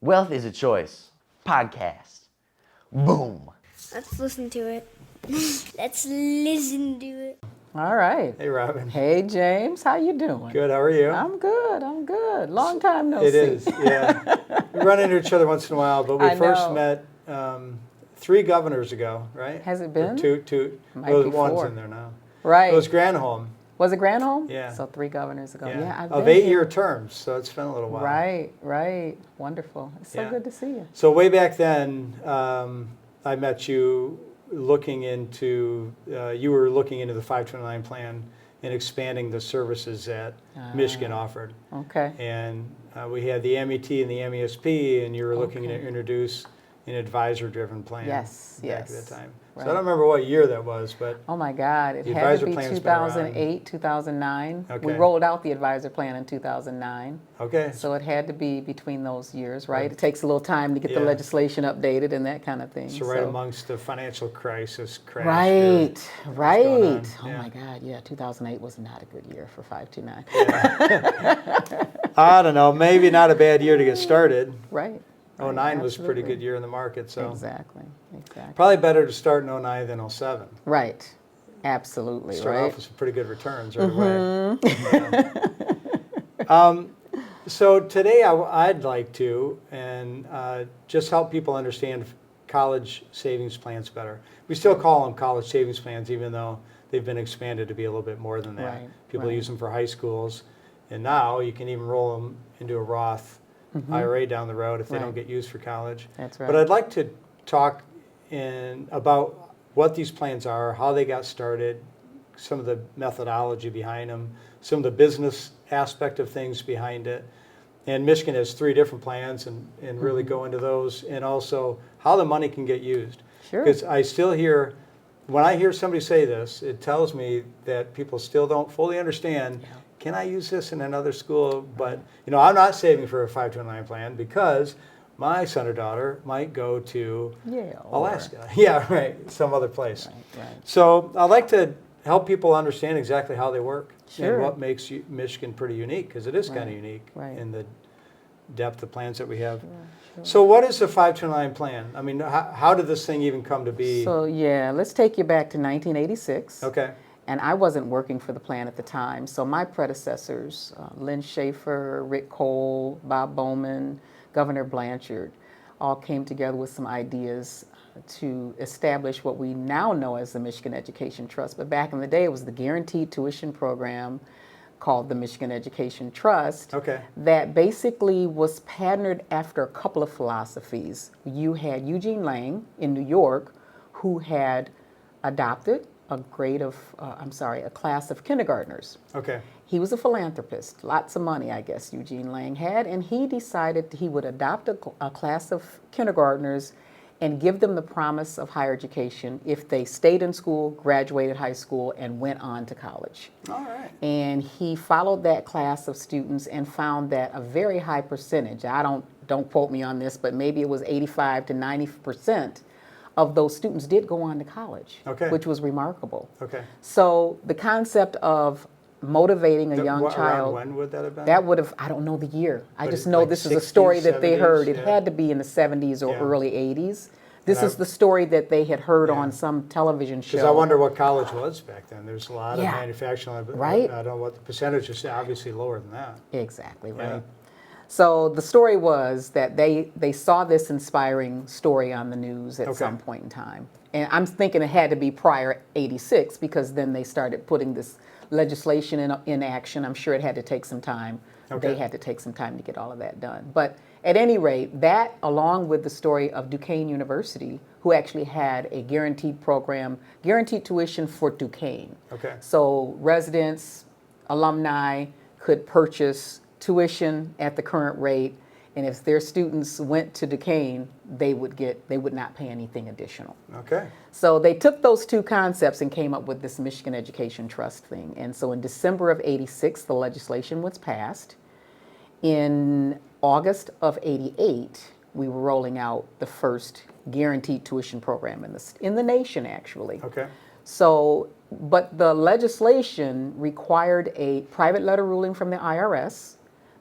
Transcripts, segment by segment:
Wealth is a Choice podcast. Boom. Let's listen to it. Let's listen to it. All right. Hey, Robin. Hey, James. How you doing? Good. How are you? I'm good. Long time no see. It is, yeah. We run into each other once in a while, but we I first know. met 3 governors ago, right? Has it Or been? two. Might Well, be one's 4. in there now. Right. It was Granholm. Was it Granholm? Yeah. So 3 governors ago. Yeah, I've Of been 8-year here. terms, so it's been a little while. Right. Wonderful. It's so Yeah. good to see you. So way back then, I met you looking into, you were looking into the 529 plan and expanding the services that Michigan offered. Okay. And we had the MET and the MESP, and you were looking Okay. to introduce an advisor-driven plan Yes. back at that time. Right. So I don't remember what year that was, but Oh my God, it The had to advisor be plan's been around. 2008, 2009. We Okay. rolled out the advisor plan in 2009. okay. So it had to be between those years, right? It takes a little time to get the Yeah. legislation updated and that kind of thing. So right amongst the financial crisis crash. Right. going on, Oh yeah. my God, yeah, 2008 was not a good year for 529. I don't know, maybe not a bad year to get started. Right. 09 was a pretty absolutely. good year in the market, so Exactly. probably better to start in 09 than 07. Right. Absolutely, Start right? off with some pretty good returns right away. Yeah. So today I'd like to just help people understand college savings plans better. We still call them college savings plans, even though they've been expanded to be a little bit more than that. Right, People right. use them for high schools, and now you can even roll them into a Roth IRA down the road if they don't Right. get used for college. That's right. But I'd like to talk about what these plans are, how they got started, some of the methodology behind them, some of the business aspect of things behind it. And Michigan has 3 different plans and really go into those, and also how the money can get used. Sure. Because I still hear, when I hear somebody say this, it tells me that people still don't fully understand, can I use this in another school? But, I'm not saving for a 529 plan because my son or daughter might go to Yale. Alaska. Yeah, right, some other place. Right. So I'd like to help people understand exactly how they work Sure. and what makes Michigan pretty unique, because it is kind of unique Right. in the depth of plans that we have. Sure. So what is the 529 plan? I mean, how did this thing even come to be? So yeah, let's take you back to 1986. Okay, And I wasn't working for the plan at the time. So my predecessors, Lynn Schaefer, Rick Cole, Bob Bowman, Governor Blanchard, all came together with some ideas to establish what we now know as the Michigan Education Trust. But back in the day, it was the guaranteed tuition program called the Michigan Education Trust okay, that basically was patterned after a couple of philosophies. You had Eugene Lang in New York, who had adopted a class of kindergartners. okay, He was a philanthropist, lots of money, I guess, Eugene Lang had, and he decided he would adopt a class of kindergartners and give them the promise of higher education if they stayed in school, graduated high school, and went on to college. all right, And he followed that class of students and found that a very high percentage, don't quote me on this, but maybe it was 85 to 90% of those students did go on to college, Okay. which was remarkable. okay. So the concept of motivating a young Around child, when would that have been? that would have, I don't know the year. I But just it- know like this is a 60s, story that they 70s, heard. It yeah. had to be in the 70s or Yeah. early 80s. This And is the story that they had heard Yeah. on some television show. Because I wonder what college was back then. There's a lot of Yeah. manufacturing. Right. I don't know what the percentage is, obviously lower than that. Exactly, right. Yeah. So the story was that they saw this inspiring story on the news at Okay. some point in time. And I'm thinking it had to be prior 86 because then they started putting this legislation in action. I'm sure it had to take some time. Okay. They had to take some time to get all of that done. But at any rate, that along with the story of Duquesne University, who actually had a guaranteed program, guaranteed tuition for Duquesne. Okay. So residents, alumni could purchase tuition at the current rate, and if their students went to Duquesne, they would not pay anything additional. Okay. So they took those 2 concepts and came up with this Michigan Education Trust thing. And so in December of 86, the legislation was passed. In August of 88, we were rolling out the first guaranteed tuition program in the nation, actually. Okay. So, but the legislation required a private letter ruling from the IRS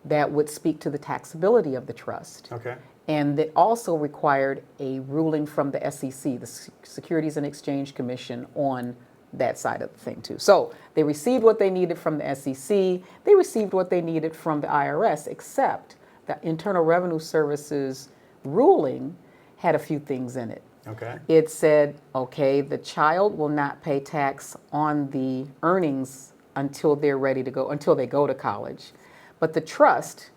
that would speak to the taxability of the trust. Okay. And that also required a ruling from the SEC, the Securities and Exchange Commission, on that side of the thing too. So they received what they needed from the SEC, they received what they needed from the IRS, except the Internal Revenue Service's ruling had a few things in it. Okay. It said, okay, the child will not pay tax on the earnings until they're ready to go, until they go to college. But the trust,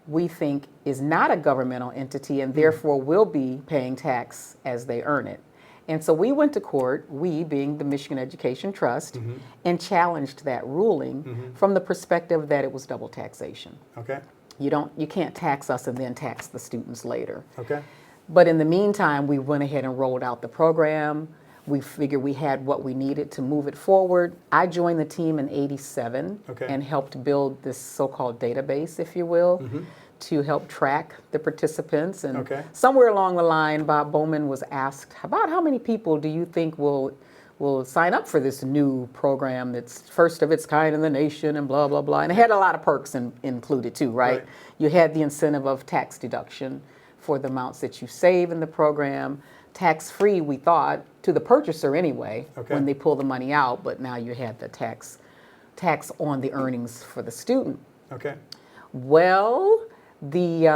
we think, is not a governmental entity and therefore will be paying tax as they earn it. And so we went to court, we being the Michigan Education Trust, and challenged that ruling from the perspective that it was double taxation. Okay. You can't tax us and then tax the students later. Okay. But in the meantime, we went ahead and rolled out the program. We figured we had what we needed to move it forward. I joined the team in '87 Okay. and helped build this so-called database, if you will, to help track the participants. And Okay. somewhere along the line, Bob Bowman was asked, about how many people do you think will sign up for this new program that's first of its kind in the nation and blah, blah, blah. And it had a lot of perks included too, right? Right. You had the incentive of tax deduction for the amounts that you save in the program, tax-free, we thought, to the purchaser anyway, Okay. when they pull the money out, but now you had the tax on the earnings for the student. Okay. Well, the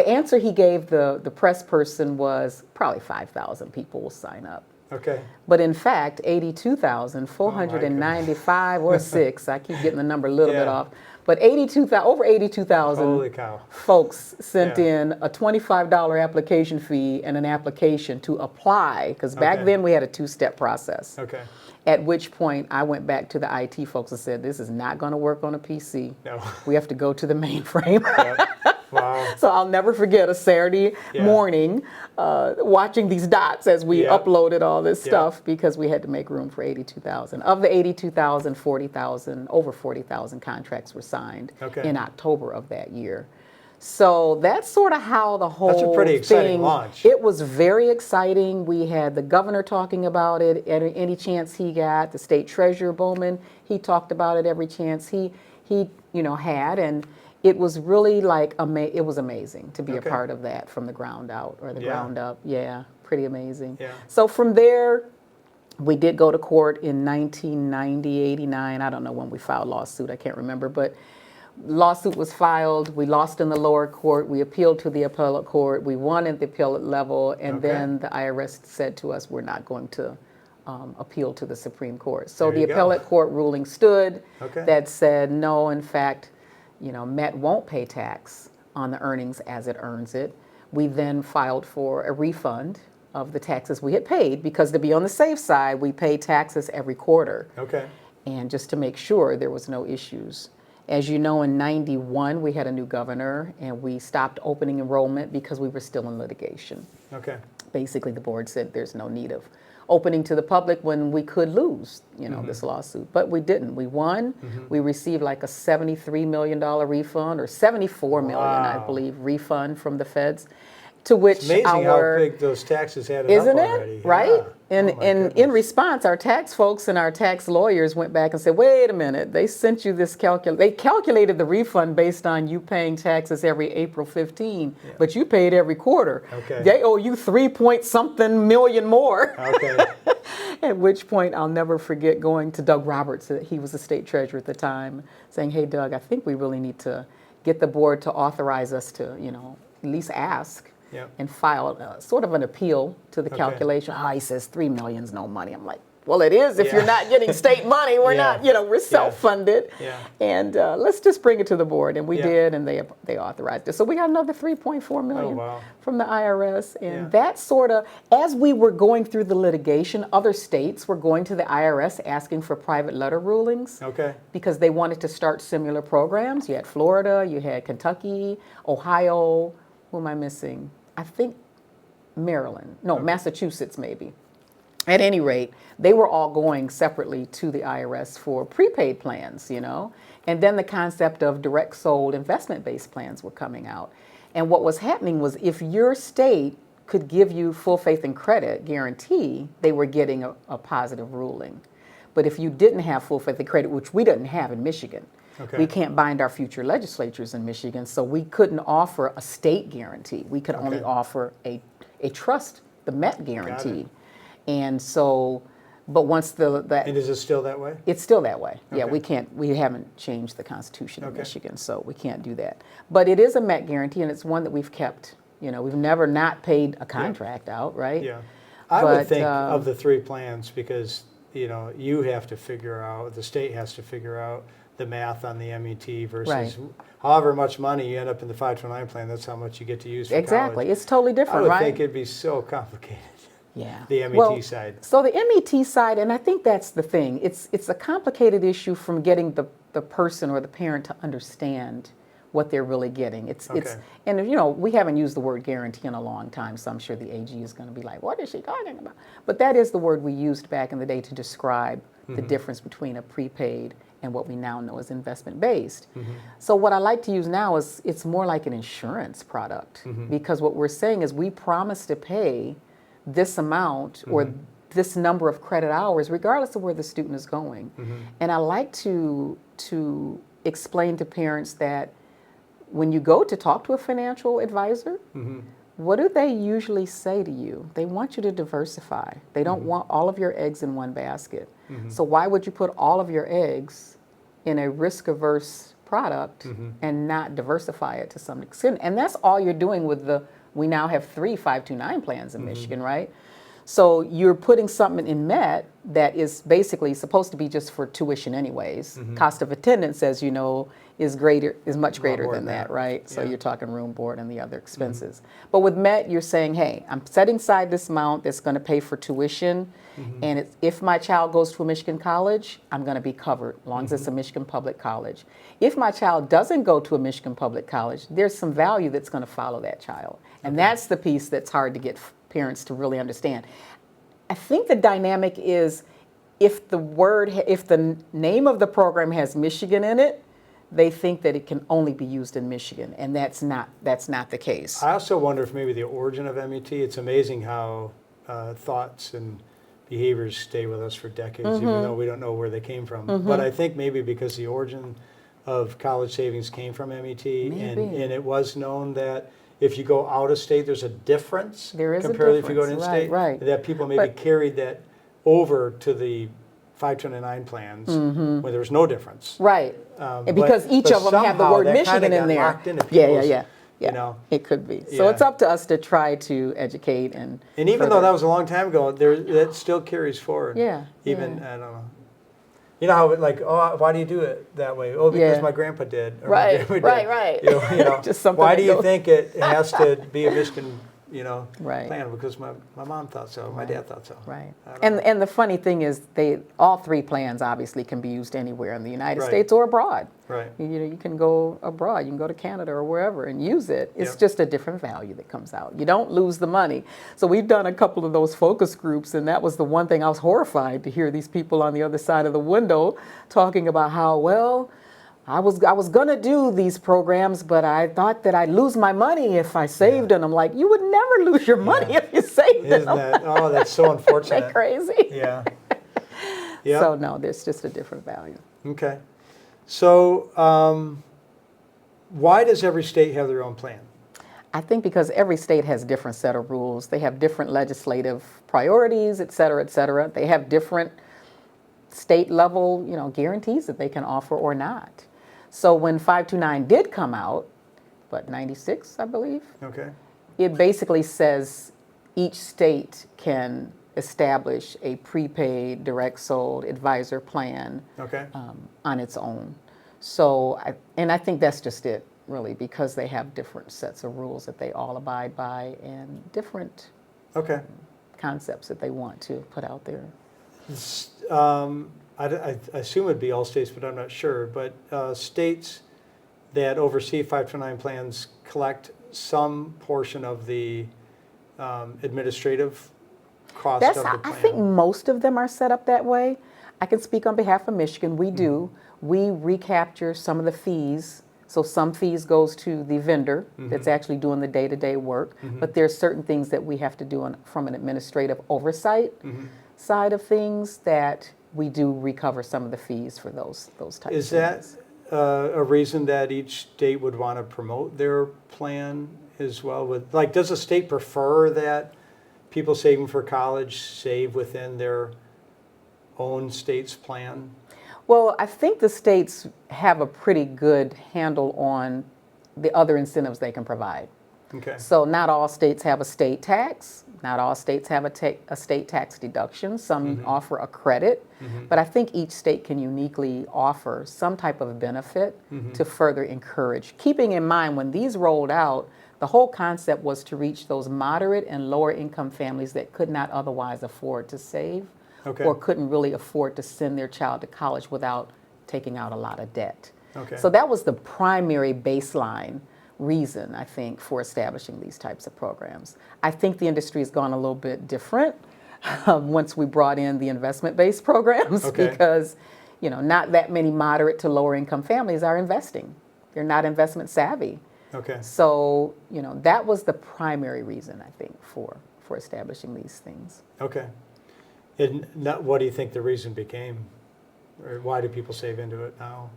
answer he gave the press person was probably 5,000 people will sign up. Okay. But in fact, 82,495 or 6, I keep getting the number a little bit Yeah. off, but over 82,000 Holy cow. folks sent Yeah. in a $25 application fee and an application to apply, because back Okay. then we had a two-step process. Okay. At which point I went back to the IT folks and said, this is not going to work on a PC. No. We have to go to the mainframe. Yeah. Wow. So I'll never forget a Saturday Yeah. morning watching these dots as we Yeah. uploaded all this Yeah. stuff because we had to make room for 82,000. Of the 82,000, over 40,000 contracts were signed Okay. in October of that year. So that's sort of how the whole That's a pretty exciting thing, launch. It was very exciting. We had the governor talking about it any chance he got. The state treasurer, Bowman, he talked about it every chance he had. And it was really like, it was amazing to be Okay. a part of that from the ground out or the Yeah. ground up. Yeah, pretty amazing. Yeah. So from there, we did go to court in 1990, 89. I don't know when we filed lawsuit. I can't remember. But lawsuit was filed. We lost in the lower court. We appealed to the appellate court. We won at the appellate level. And Okay. then the IRS said to us, we're not going to appeal to the Supreme Court. So There the you go. appellate court ruling stood Okay. that said, no, in fact, Met won't pay tax on the earnings as it earns it. We then filed for a refund of the taxes we had paid because to be on the safe side, we pay taxes every quarter. Okay. And just to make sure there was no issues. As you know, in '91, we had a new governor and we stopped opening enrollment because we were still in litigation. Okay. Basically, the board said there's no need of opening to the public when we could lose, this lawsuit. But we didn't. We won. We received like a $73 million refund or $74 million, I Wow. believe, refund from the feds. To which It's amazing our how big those taxes added isn't up it? already. Right? Yeah. And Oh my in goodness. response, our tax folks and our tax lawyers went back and said, wait a minute, they sent you this they calculated the refund based on you paying taxes every April 15, but you paid every quarter. Okay. They owe you 3-point-something million more. Okay. At which point, I'll never forget going to Doug Roberts, he was the state treasurer at the time, saying, hey, Doug, I think we really need to get the board to authorize us to, at least ask Yep. and file sort of an appeal to the Okay. calculation. He says $3 million's no money. I'm like, well, it is if Yeah. you're not getting state money. We're Yeah. not, we're self-funded. Yeah. And let's just bring it to the board. And we Yeah. did, and they authorized it. So we got another $3.4 million Oh, wow. from the IRS. And Yeah. that sort of, as we were going through the litigation, other states were going to the IRS asking for private letter rulings Okay. because they wanted to start similar programs. You had Florida, you had Kentucky, Ohio. Who am I missing? I think Maryland. No, Massachusetts maybe. At any rate, they were all going separately to the IRS for prepaid plans, And then the concept of direct sold investment-based plans were coming out. And what was happening was if your state could give you full faith and credit guarantee, they were getting a positive ruling. But if you didn't have full faith and credit, which we didn't have in Michigan, Okay. We can't bind our future legislatures in Michigan, so we couldn't offer a state guarantee. We could only Okay. offer a trust, the Met guarantee. And so, but once And is it still that way? it's still that way. Yeah, Okay. we haven't changed the Constitution of Okay. Michigan, so we can't do that. But it is a Met guarantee, and it's one that we've kept. You know, we've never not paid a contract out, right? Yeah. I would But, think of the 3 plans because, you know, you have to figure out, the state has to figure out the math on the MET versus Right. however much money you end up in the 529 plan, that's how much you get to use for Exactly. college. It's totally I different, would right? think it'd be so complicated, Yeah. the MET Well, side. So the MET side, and I think that's the thing, it's a complicated issue from getting the person or the parent to understand what they're really getting. It's Okay. and you know, we haven't used the word guarantee in a long time, so I'm sure the AG is going to be like, what is she talking about? But that is the word we used back in the day to describe the difference between a prepaid and what we now know as investment based. So what I like to use now is it's more like an insurance product because what we're saying is we promise to pay this amount or this number of credit hours regardless of where the student is going. And I like to explain to parents that when you go to talk to a financial advisor, what do they usually say to you? They want you to diversify. They don't want all of your eggs in one basket. So why would you put all of your eggs in a risk-averse product and not diversify it to some extent? And that's all you're doing with we now have 3 529 plans in Michigan, right? So you're putting something in Met that is basically supposed to be just for tuition anyways. Cost of attendance, as you know, is much greater more than than that, that. right? So Yeah. you're talking room, board, and the other expenses. But with Met, you're saying, hey, I'm setting aside this amount that's going to pay for tuition, and if my child goes to a Michigan college, I'm going to be covered, as long as it's a Michigan public college. If my child doesn't go to a Michigan public college, there's some value that's going to follow that child. And that's the piece that's hard to get parents to really understand. I think the dynamic is if the name of the program has Michigan in it, they think that it can only be used in Michigan, and that's not the case. I also wonder if maybe the origin of MET, it's amazing how thoughts and behaviors stay with us for decades, even though we don't know where they came from. But I think maybe because the origin of college savings came from MET, and it was known that if you go out of state, there's a difference There is a compared to if you go difference, in state. right. That people maybe But- carried that over to the 529 plans where there was no difference. Right. And because each but of them have the somehow word that Michigan kinda in got there. locked into Yeah. people's, Yeah. you know. It could be. So Yeah. it's up to us to try to educate and even though further- that was a long time ago, that still carries forward. Yeah, Even, yeah. I don't know. You know how, like, oh, why do you do it that way? Oh, because Yeah. my grandpa did. Or Right, my grandma did. right. You know, Just something why that do you goes- think it has to be a Michigan, Right. plan? Because my mom thought so, my dad thought so. Right. I don't know. And the funny thing is all 3 plans obviously can be used anywhere in the United Right. States or abroad. Right. You can go abroad, you can go to Canada or wherever and use it. It's Yep. just a different value that comes out. You don't lose the money. So we've done a couple of those focus groups, and that was the one thing I was horrified to hear these people on the other side of the window talking about how, well, I was going to do these programs, but I thought that I'd lose my money if I saved them. I'm like, you would never lose your money Yeah. if you saved Isn't them. that, oh, that's so Isn't unfortunate. that crazy? Yeah. Yeah. So no, there's just a different value. Okay. So, why does every state have their own plan? I think because every state has a different set of rules. They have different legislative priorities, et cetera, et cetera. They have different state level, guarantees that they can offer or not. So when 529 did come out, 96, I believe, Okay. it basically says each state can establish a prepaid, direct sold advisor plan Okay. on its own. So, I think that's just it, really, because they have different sets of rules that they all abide by and different Okay. concepts that they want to put out there. I assume it'd be all states, but I'm not sure. But states that oversee 529 plans collect some portion of the administrative cost of the plan. I think most of them are set up that way. I can speak on behalf of Michigan. We do. We recapture some of the fees. So some fees goes to the vendor that's actually doing the day-to-day work. But there's certain things that we have to do from an administrative oversight side of things that we do recover some of the fees for those types Is of that things. a reason that each state would want to promote their plan as well? Like, does the state prefer that people saving for college save within their own state's plan? Well, I think the states have a pretty good handle on the other incentives they can provide. Okay. So not all states have a state tax. Not all states have a state tax deduction. Some offer a credit. But I think each state can uniquely offer some type of benefit to further encourage. Keeping in mind, when these rolled out, the whole concept was to reach those moderate and lower income families that could not otherwise afford to save or couldn't really afford to send their child to college without taking out a lot of debt. Okay. So that was the primary baseline reason, I think, for establishing these types of programs. I think the industry has gone a little bit different once we brought in the investment-based programs because, you know, not that many moderate to lower income families are investing. They're not investment savvy. Okay. So, you know, that was the primary reason, I think, for establishing these things. Okay. And what do you think the reason became? Or why do people save into it now?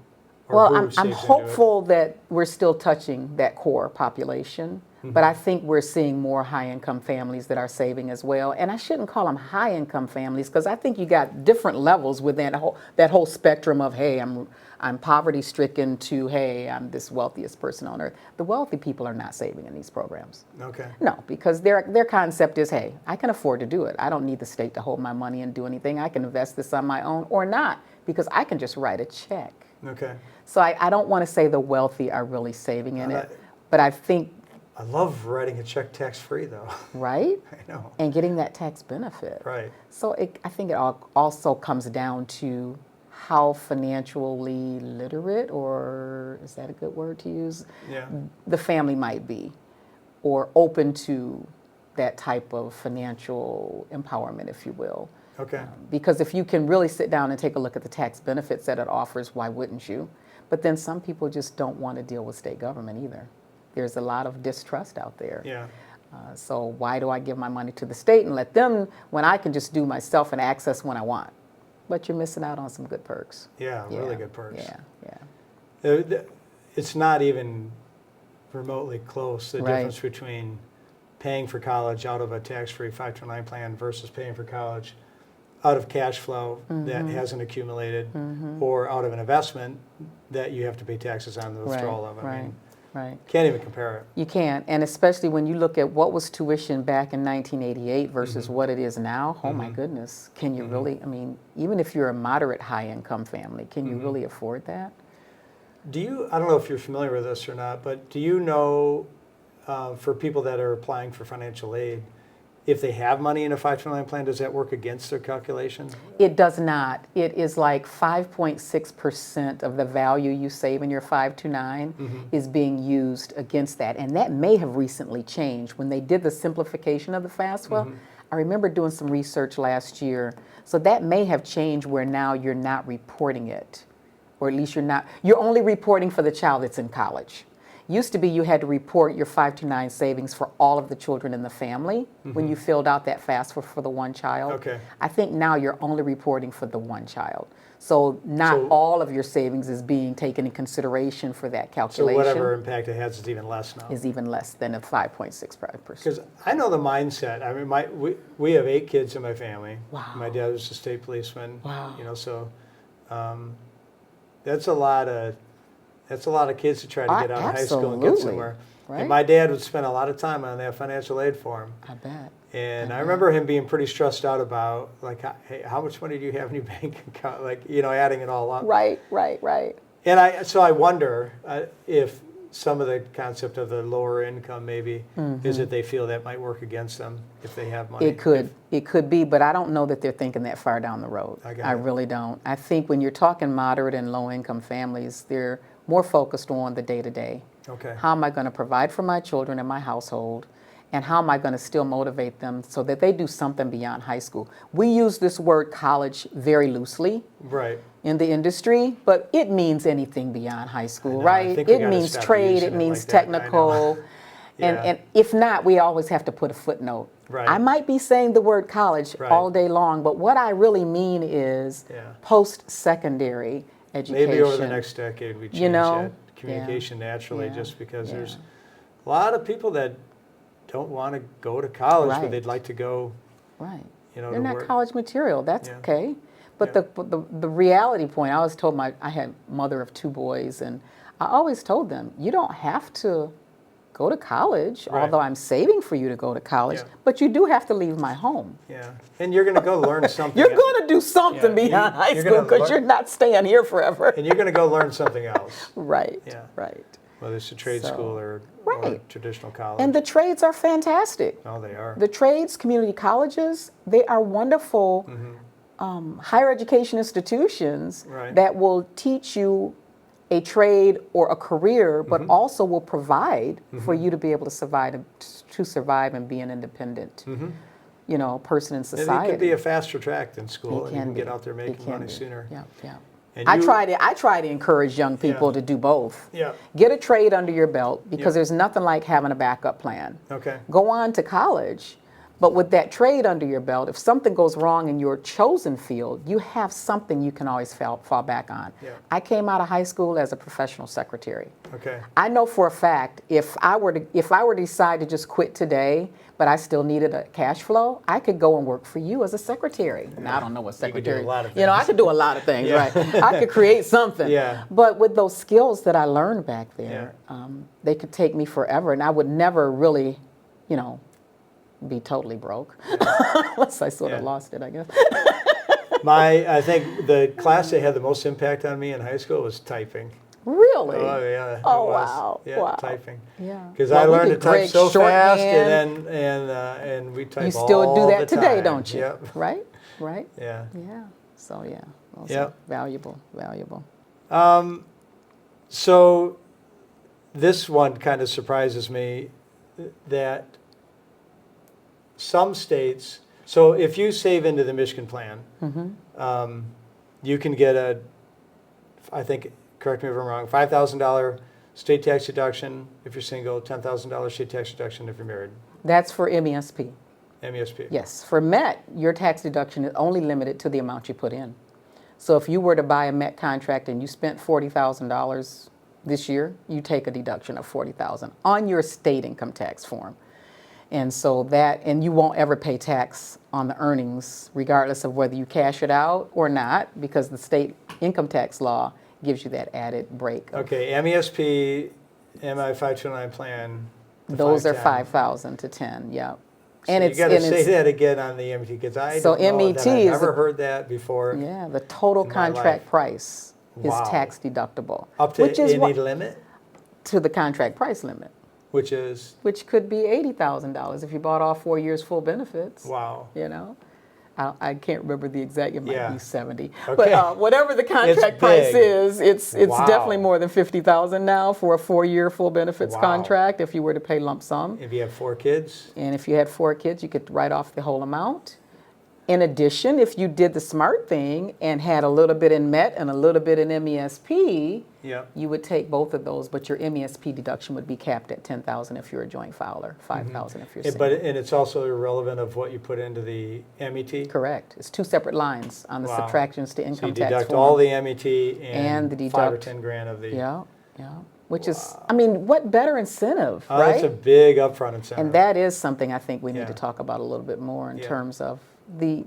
Or Well, who I'm saves into it? hopeful that we're still touching that core population, but I think we're seeing more high-income families that are saving as well. And I shouldn't call them high-income families because I think you got different levels within that whole spectrum of, hey, I'm poverty-stricken to, hey, I'm this wealthiest person on earth. The wealthy people are not saving in these programs. Okay. No, because their concept is, hey, I can afford to do it. I don't need the state to hold my money and do anything. I can invest this on my own or not because I can just write a check. Okay. So I don't want to say the wealthy are really saving in it, but I think, I love writing a check tax-free, though. right? I know. And getting that tax benefit. Right. So I think it also comes down to how financially literate, or is that a good word to use? Yeah. The family might be, or open to that type of financial empowerment, if you will. Okay. Because if you can really sit down and take a look at the tax benefits that it offers, why wouldn't you? But then some people just don't want to deal with state government either. There's a lot of distrust out there. Yeah. So why do I give my money to the state and let them, when I can just do myself and access when I want? But you're missing out on some good perks. Yeah, really good perks. Yeah. It's not even remotely close, the Right. difference between paying for college out of a tax-free 529 plan versus paying for college out of cash flow that hasn't accumulated or out of an investment that you have to pay taxes on the withdrawal of. I mean, Right. can't even compare it. You can't, and especially when you look at what was tuition back in 1988 versus what it is now, oh my goodness, can you really, I mean, even if you're a moderate high-income family, can you really afford that? I don't know if you're familiar with this or not, but do you know, for people that are applying for financial aid, if they have money in a 529 plan, does that work against their calculation? It does not. It is like 5.6% of the value you save in your 529 is being used against that. And that may have recently changed. When they did the simplification of the FAFSA, I remember doing some research last year. So that may have changed where now you're not reporting it. Or at least you're only reporting for the child that's in college. Used to be you had to report your 529 savings for all of the children in the family when you filled out that FAFSA for the one child. Okay. I think now you're only reporting for the one child. So not So- all of your savings is being taken in consideration for that So calculation. whatever impact it has is even less now. Is even less than a 5.65%. Because I know the mindset. I mean, we have 8 kids in my family. Wow. My dad was a state policeman. Wow. You know, so that's a lot of kids to try to get out of high school and get Absolutely. somewhere. Right. And my dad would spend a lot of time on that financial aid form. I bet. And I remember him being pretty stressed out about, like, hey, how much money do you have in your bank account? Like, you know, adding it all up. Right. And so I wonder if some of the concept of the lower income maybe is that they feel that might work against them if they have money. It could be, but I don't know that they're thinking that far down the road. I really don't. I think when you're talking moderate and low income families, they're more focused on the day-to-day. Okay. How am I going to provide for my children and my household? And how am I going to still motivate them so that they do something beyond high school? We use this word college very loosely Right. in the industry, but it means anything beyond high school, I right? think we It gotta means stop trade, using it it means like that. I know. technical. Yeah. And if not, we always have to put a footnote. Right. I might be saying the word college Right. all day long, but what I really mean is Yeah. post-secondary education. Maybe over the next decade we change You know? that communication naturally, Yeah. just because Yeah. there's a lot of people that don't want to go to college, but Right. they'd like to go, Right. you know, They're to not work. college material. That's Yeah. okay. But Yeah. the reality point, I was told I had mother of 2 boys, and I always told them, you don't have to go to college, Right. although I'm saving for you to go to college, Yeah. but you do have to leave my home. Yeah, and you're going to go learn something. You're going to do something Yeah, beyond high you're school gonna because learn- you're not staying here forever. And you're going to go learn something else, Right, Yeah. right. whether it's a trade So, school or right. traditional college. And the trades are fantastic. Oh, they are. The trades, community colleges, they are wonderful higher education institutions Right. that will teach you a trade or a career, but also will provide for you to be able to survive and be an independent, person in And society. it could be a faster track than school, It and you can be. get out there It making can money be. sooner. Yeah, yeah. And I you- try to encourage young people Yeah. to do both. Yeah. Get a trade under your belt because Yeah. there's nothing like having a backup plan. Okay. Go on to college, but with that trade under your belt, if something goes wrong in your chosen field, you have something you can always fall back on. Yeah. I came out of high school as a professional secretary. Okay. I know for a fact if I were to decide to just quit today, but I still needed a cash flow, I could go and work for you as a secretary. Now I don't know what You could do a secretary. lot of I things. could do a lot of things, Yeah. right? I could create something. Yeah. But with those skills that I learned back there, they could take me forever, and I would never really, be totally broke, unless I sort of Yeah. lost it, I guess. I think the class that had the most impact on me in high school was typing. Really? Oh yeah. it Oh, was. wow. Yeah, Wow. typing. Yeah. Because Well, I we learned to could type grade so fast, shorthand. and we type You still all do the that today, time. don't you? Yep. Right? Right? Yeah. Yeah. So yeah, those Yep. are valuable. So this one kind of surprises me that some states. So if you save into the Michigan plan, you can get I think, correct me if I'm wrong, $5,000 state tax deduction if you're single, $10,000 state tax deduction if you're married. That's for MESP. MESP. Yes. For MET, your tax deduction is only limited to the amount you put in. So if you were to buy a MET contract and you spent $40,000 this year, you take a deduction of $40,000 on your state income tax form. And so and you won't ever pay tax on the earnings, regardless of whether you cash it out or not, because the state income tax law gives you that added break. Okay, MESP, MI 529 plan. the Those are 510. 5,000 to 10, yeah. So you got to say that again on the MET, because I So don't know MET that I've is never a- heard that before. Yeah, the total in my contract life. price is Wow. tax deductible. Up to which is any limit, to the contract price limit, which is, which could be $80,000 if you bought all 4 years full benefits. wow. I can't remember the exact, it might Yeah. be 70. Okay. But whatever the contract It's price big. is, it's Wow. definitely more than 50,000 now for a 4-year full benefits Wow. contract if you were to pay lump sum. If you have 4 kids, And if you had 4 kids, you could write off the whole amount. In addition, if you did the smart thing and had a little bit in MET and a little bit in MESP, yeah. you would take both of those, but your MESP deduction would be capped at $10,000 if you're a joint filer, $5,000 if you're single. And it's also irrelevant of what you put into the MET? Correct. It's 2 separate lines on the Wow. subtractions to So you income tax deduct form. all the MET And the 5 or deduct- 10 grand of the. Yeah, yeah. Which is, what better incentive, Oh, right? that's a big upfront incentive. And that is something I think we need Yeah. to talk about a little bit more in Yeah. terms of the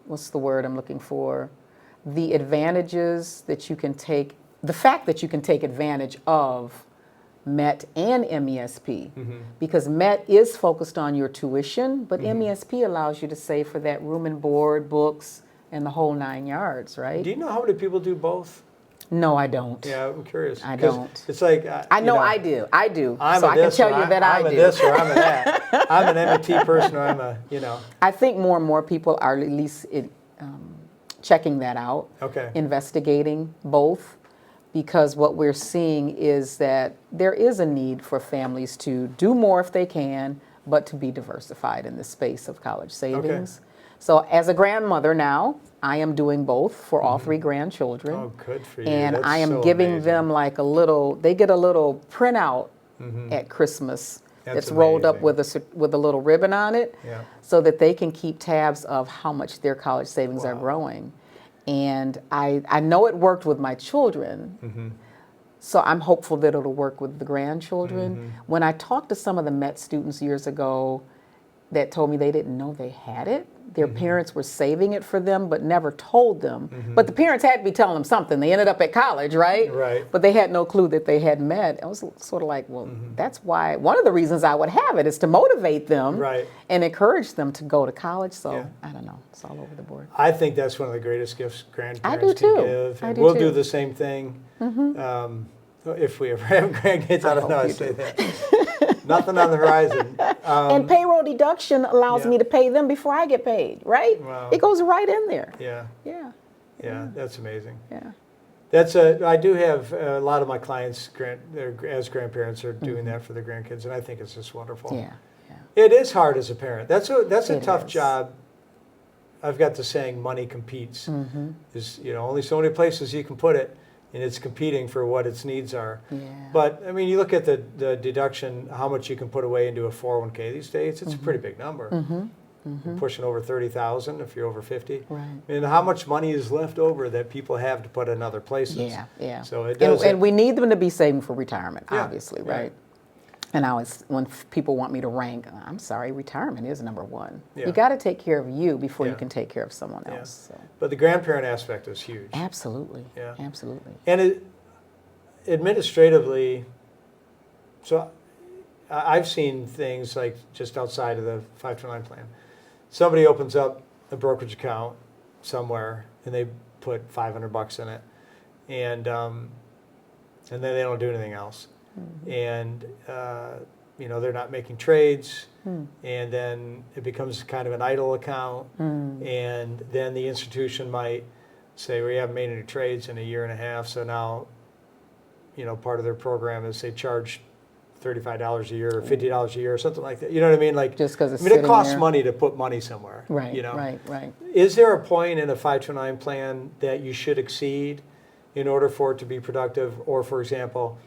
what's the word I'm looking for? The advantages that you can take, the fact that you can take advantage of MET and MESP. Because MET is focused on your tuition, but MESP allows you to save for that room and board, books, and the whole 9 yards, right? Do you know how many people do both? No, I don't. Yeah, I'm curious. I 'Cause don't. It's like I know I do. I do. So I can tell you that I I'm do. a this or I'm a that. I'm an MET person or I'm a, I think more and more people are at least checking that out, Okay. investigating both, because what we're seeing is that there is a need for families to do more if they can, but to be diversified in the space of college savings. So as a grandmother now, I am doing both for all 3 grandchildren. Oh, good for you. And That's I am so giving amazing. them like they get a little printout at Christmas That's that's rolled up amazing. with a little ribbon on it, Yeah. so that they can keep tabs of how much their college savings are Wow. growing. And I know it worked with my children, so I'm hopeful that it'll work with the grandchildren. When I talked to some of the Met students years ago that told me they didn't know they had it, their parents were saving it for them but never told them. But the parents had to be telling them something. They ended up at college, right? Right. But they had no clue that they had Met. I was sort of like, well, that's why, one of the reasons I would have it is to motivate them Right. and encourage them to go to college. So Yeah. I don't know, it's all over the board. I think that's one of the greatest gifts grandparents I do too. can give. I And do we'll too. do the same thing. If we ever have grandkids, I don't know how to you say do. that. Nothing on the horizon. And payroll deduction allows yeah. me to pay them before I get paid, right? Wow. It goes right in there. Yeah, Yeah, yeah, that's amazing. yeah. I do have a lot of my clients as grandparents are doing that for their grandkids, and I think it's just wonderful. Yeah, yeah. It is hard as a parent. That's a It tough is. job. I've got the saying, money competes. There's only so many places you can put it, and it's competing for what its needs are. Yeah. But I mean, you look at the deduction, how much you can put away into a 401k these days. It's a pretty big number. You're pushing over 30,000 if you're over 50. Right. And how much money is left over that people have to put in other places? Yeah, yeah. So it does. And we need them to be saving for retirement, Yeah, obviously, yeah. right? And I always, when people want me to rank, I'm sorry, retirement is number one. Yeah. You got to take care of you before Yeah. you can take care of someone Yeah. else. So. But the grandparent aspect is huge. Absolutely. Yeah. Absolutely. And administratively, so I've seen things like just outside of the 529 plan. Somebody opens up a brokerage account somewhere and they put $500 in it, and then they don't do anything else. And they're not making trades, and then it becomes kind of an idle account, and then the institution might say, we haven't made any trades in a year and a half, so now part of their program is they charge $35 a year or $50 a year or something like that. You know what I mean? Like, Just 'cause it's it sitting costs there. money to put money somewhere. Right, You know? right. Is there a point in a 529 plan that you should exceed in order for it to be productive? Or, for example,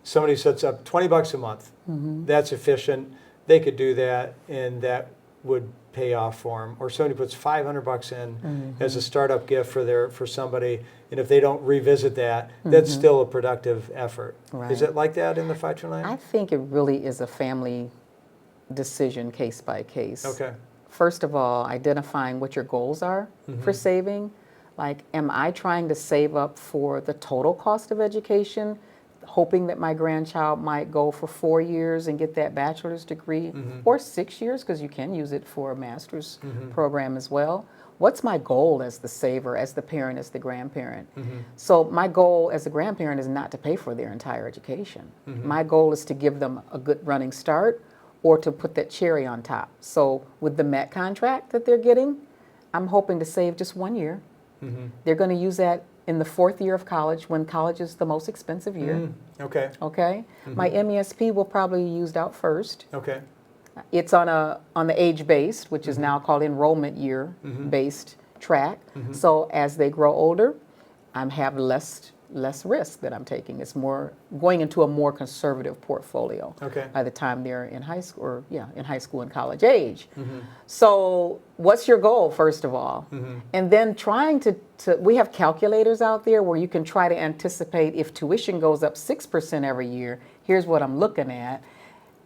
somebody sets up $20 a month. That's efficient. They could do that, and that would pay off for them. Or somebody puts $500 in as a startup gift for somebody, and if they don't revisit that, that's still a productive effort. Right. Is it like that in the 529? I think it really is a family decision, case by case. Okay. First of all, identifying what your goals are for saving. Like, am I trying to save up for the total cost of education, hoping that my grandchild might go for 4 years and get that bachelor's degree, or 6 years, because you can use it for a master's program as well? What's my goal as the saver, as the parent, as the grandparent? So my goal as a grandparent is not to pay for their entire education. My goal is to give them a good running start, or to put that cherry on top. So with the Met contract that they're getting, I'm hoping to save just 1 year. They're going to use that in the 4th year of college, when college is the most expensive year. Okay. Okay? My MESP will probably be used out first. Okay. It's on the age-based, which is now called enrollment year-based track. So as they grow older, I have less risk that I'm taking. It's more going into a more conservative portfolio Okay. by the time they're in high school, or in high school and college age. So what's your goal, first of all? And then trying to we have calculators out there where you can try to anticipate, if tuition goes up 6% every year, here's what I'm looking at.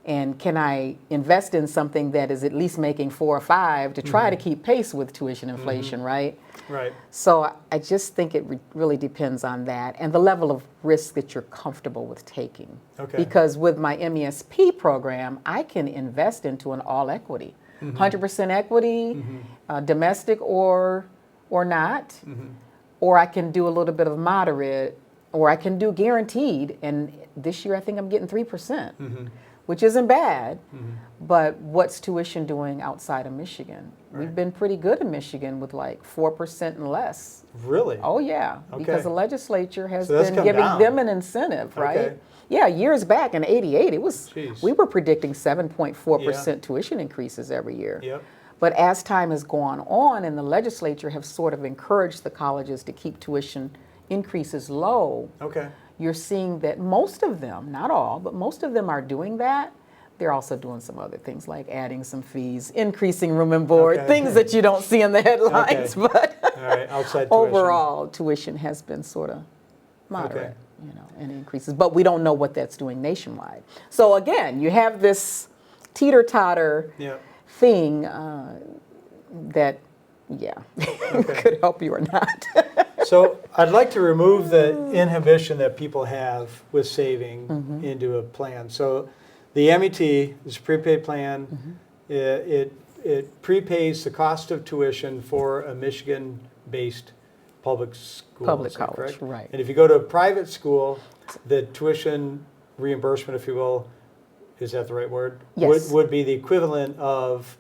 And can I invest in something that is at least making 4 or 5 to try to keep pace with tuition inflation, right? Right. So I just think it really depends on that and the level of risk that you're comfortable with taking. Okay. Because with my MESP program, I can invest into an all equity, 100% equity, domestic or not, or I can do a little bit of moderate, or I can do guaranteed. And this year I think I'm getting 3%. Which isn't bad, but what's tuition doing outside of Michigan? Right. We've been pretty good in Michigan with like 4% and less. Really? Oh yeah, because Okay. the legislature has So that's been come giving down. them an incentive, right? Okay. Yeah, years back in '88, Jeez. we were predicting 7.4% tuition increases every year. Yep. But as time has gone on, and the legislature have sort of encouraged the colleges to keep tuition increases low, Okay. you're seeing that most of them, not all, but most of them are doing that. they're also doing some other things like adding some fees, increasing room and board, Okay. things that you don't see in the headlines. Okay. But All right, outside tuition. overall, tuition has been sort of moderate, and increases. But we don't know what that's doing nationwide. So again, you have this teeter-totter Yeah. thing that, could help you or not. So I'd like to remove the inhibition that people have with saving into a plan. So the MET is a prepaid plan. It prepays the cost of tuition for a Michigan-based public school. Public is that college, correct? right. And if you go to a private school, the tuition reimbursement, if you will, is that the right word? Yes. Would be the equivalent of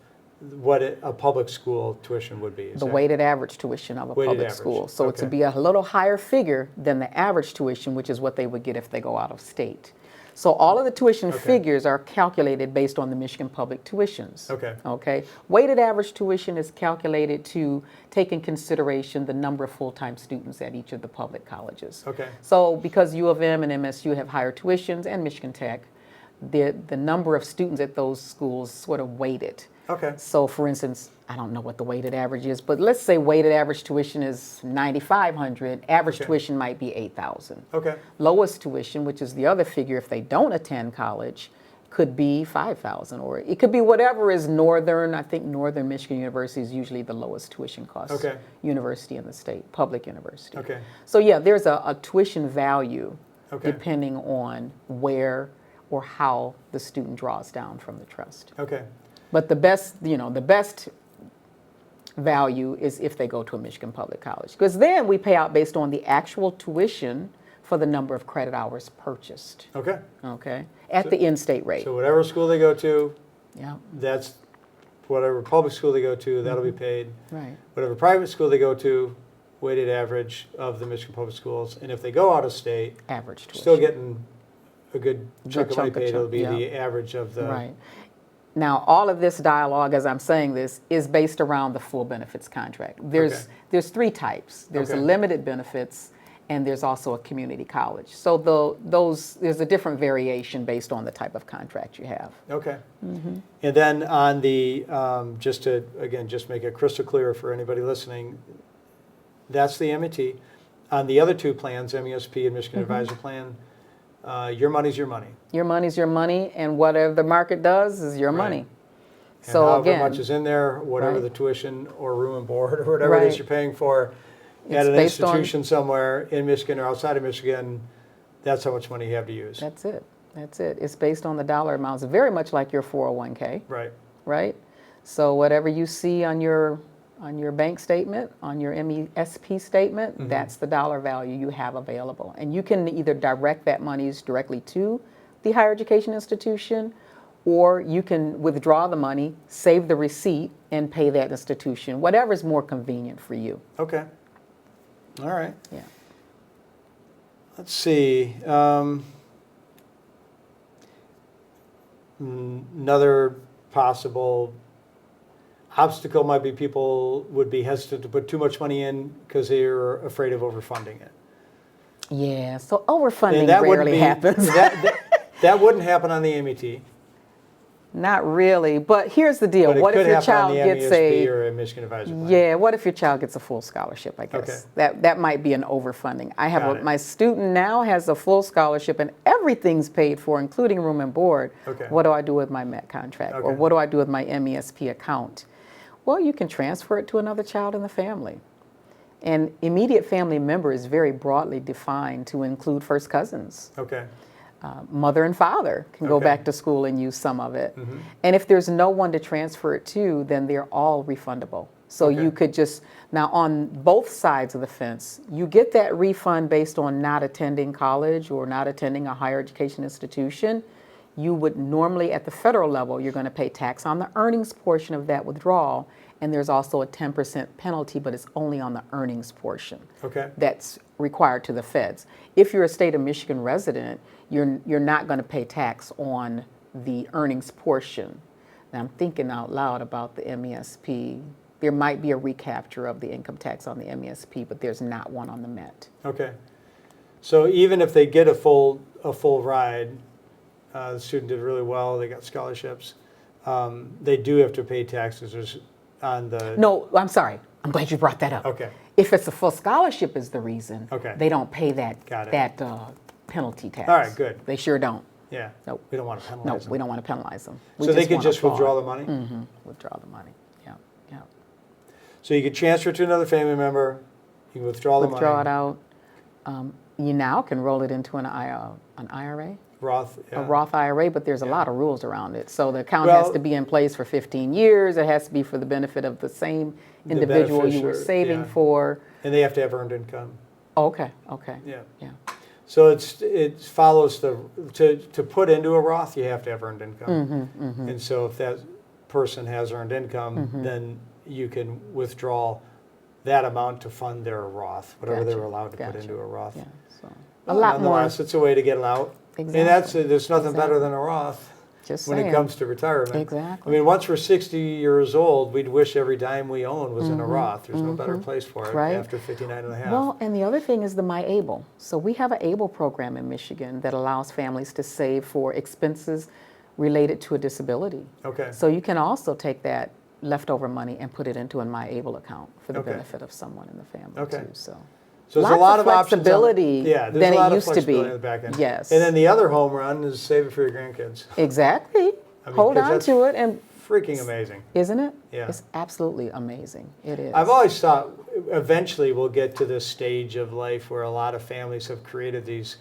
what a public school tuition would be. Is The that- weighted average tuition of a Weighted public average, school. So it okay. would be a little higher figure than the average tuition, which is what they would get if they go out of state. So all of the tuition Okay. figures are calculated based on the Michigan public tuitions. Okay. Okay. Weighted average tuition is calculated to take in consideration the number of full-time students at each of the public colleges. Okay. So because U of M and MSU have higher tuitions, and Michigan Tech, the number of students at those schools sort of weighted. Okay. So for instance, I don't know what the weighted average is, but let's say weighted average tuition is $9,500, average Okay. tuition might be $8,000. Okay. Lowest tuition, which is the other figure if they don't attend college, could be $5,000, or it could be whatever is northern. I think Northern Michigan University is usually the lowest tuition cost Okay. university in the state, public university. Okay. So yeah, there's a tuition value Okay. depending on where or how the student draws down from the trust. Okay. But the best value is if they go to a Michigan public college, because then we pay out based on the actual tuition for the number of credit hours purchased, Okay. okay, at the in-state rate. So whatever school they go to, Yeah, that's whatever public school they go to, that'll be paid. right. Whatever private school they go to, weighted average of the Michigan public schools. And if they go out of state, Average tuition. still getting a good chunk of money chunk of paid, it'll chunk, be yeah. the average of the. Right. Now, all of this dialogue, as I'm saying this, is based around the full benefits contract. There's three types. There's a Okay. limited benefits, and there's also a community college. So there's a different variation based on the type of contract you have. Okay. And then on the, just to, again, just make it crystal clear for anybody listening, that's the MET. On the other two plans, MESP and Michigan Advisor Plan, your money's your money. Your money's your money, and whatever the market does is your Right. money. And So however again, much is in there, whatever Right. the tuition or room and board or whatever it is Right. you're paying for It's at an based on- institution somewhere in Michigan or outside of Michigan, that's how much money you have to use. that's it. That's it. It's based on the dollar amounts, very much like your 401k, Right. right? So whatever you see on your bank statement, on your MESP statement, that's the dollar value you have available. And you can either direct that monies directly to the higher education institution, or you can withdraw the money, save the receipt, and pay that institution, whatever is more convenient for you. Okay. All right. Yeah. Let's see. Another possible obstacle might be people would be hesitant to put too much money in because they're afraid of overfunding it. Yeah, so overfunding And that wouldn't rarely be, happens. that wouldn't happen on the MET, Not really, but here's the deal. but it What could if your happen on child the gets MESP a, or a Michigan Advisor Plan. yeah, what if your child gets a full scholarship, I guess? Okay. That might be an overfunding. I have Got it. my student now has a full scholarship and everything's paid for, including room and board. Okay. What do I do with my MET contract? Or Okay. what do I do with my MESP account? Well, you can transfer it to another child in the family. And immediate family member is very broadly defined to include first cousins. Okay. Mother and father can go Okay. back to school and use some of it. And if there's no one to transfer it to, then they're all refundable. So Okay. you could just, now on both sides of the fence, you get that refund based on not attending college or not attending a higher education institution. You would normally, at the federal level, you're going to pay tax on the earnings portion of that withdrawal. And there's also a 10% penalty, but it's only on the earnings portion Okay. that's required to the feds. If you're a state of Michigan resident, you're not going to pay tax on the earnings portion. Now I'm thinking out loud about the MESP. There might be a recapture of the income tax on the MESP, but there's not one on the MET. Okay. So even if they get a full ride, the student did really well, they got scholarships, they do have to pay taxes on the... No, I'm sorry. I'm glad you brought that up. Okay. If it's a full scholarship is the reason, Okay. they don't pay that Got it. that penalty tax. All right, good. They sure don't. Yeah. Nope. We don't want to penalize No, them. we don't want to penalize them. We So they could wanna just applaud. withdraw the money? Mm-hmm. Withdraw the money. Yeah, yeah. So you could transfer to another family member, you can withdraw the money. Withdraw it out. You now can roll it into an IRA, Roth, yeah. a Roth IRA, but there's a lot of rules around it. So the account Well- has to be in place for 15 years. It has to be for the benefit of the same The individual you were beneficiary, saving yeah. for. And they have to have earned income. Okay, okay. Yeah. Yeah. So it follows to put into a Roth, you have to have earned income. Mm-hmm, And so if that person has earned income, then you can withdraw that amount to fund their Roth, whatever they Gotcha, were allowed to put gotcha. into a Roth. Yeah. So Well, a lot more. nonetheless, it's a way to get it out. Exactly. And there's nothing better than a Roth Just when saying. it comes to retirement. Exactly. I mean, once we're 60 years old, we'd wish every dime we own was in a Roth. There's no better place for it Mm-hmm. Right. after 59 and a half. Well, and the other thing is the MyAble. So we have an ABLE program in Michigan that allows families to save for expenses related to a disability. Okay. So you can also take that leftover money and put it into a MyAble account for the Okay. benefit of someone in the family Okay. too. So So there's lots a lot of of options. flexibility Yeah, there's than a lot it of used to be. flexibility in the back end. Yes. And then the other home run is save it for your grandkids. Exactly. I mean, Hold 'cause on that's to it, and Freaking amazing. isn't it? Yeah. It's absolutely amazing. It is. I've always thought eventually we'll get to this stage of life where a lot of families have created these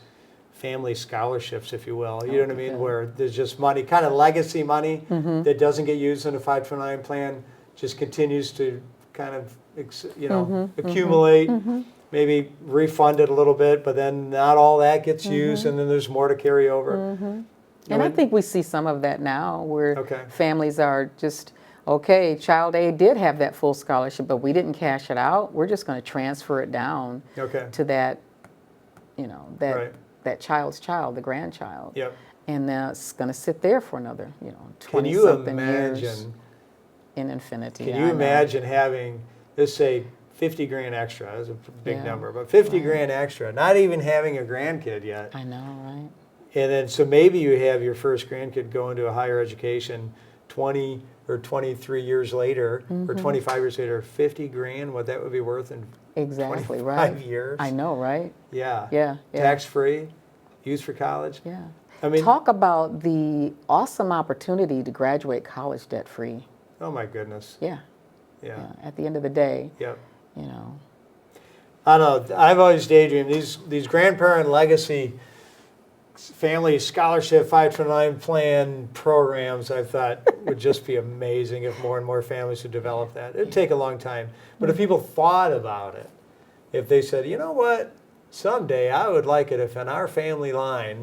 family scholarships, if you will. You know what I mean? Okay. Where there's just money, kind of legacy money Mm-hmm. that doesn't get used in a 529 plan, just continues to kind of, Mm-hmm. accumulate, maybe refund it a little bit, but then not all that gets Mm-hmm. used, and then there's more to carry over. And I think we see some of that now where Okay. families are just, okay, child A did have that full scholarship, but we didn't cash it out. We're just going to transfer it down Okay. to that, that Right. that child's child, the grandchild. Yep. And it's going to sit there for another, Can 20 you something years imagine? in infinity. Can I you know. imagine having, let's say, 50 grand extra? That's a big Yeah. number, but 50 Right. grand extra, not even having a grandkid yet. I know, right? And then, so maybe you have your first grandkid go into a higher education 20 or 23 years later, Mm-hmm. or 25 years later, 50 grand, what that would be worth in Exactly, 25 right? years. I know, right? Yeah. Yeah, yeah. Tax-free, used for college. Yeah. I mean, Talk about the awesome opportunity to graduate college debt free. oh my goodness. Yeah. Yeah. Yeah. At the end of the day, Yep. I I know. I've always daydreamed these grandparent legacy family scholarship 529 plan programs. I thought would just be amazing if more and more families would develop that. It'd take a long time, but if people thought about it, if they said, you know what, someday I would like it if in our family line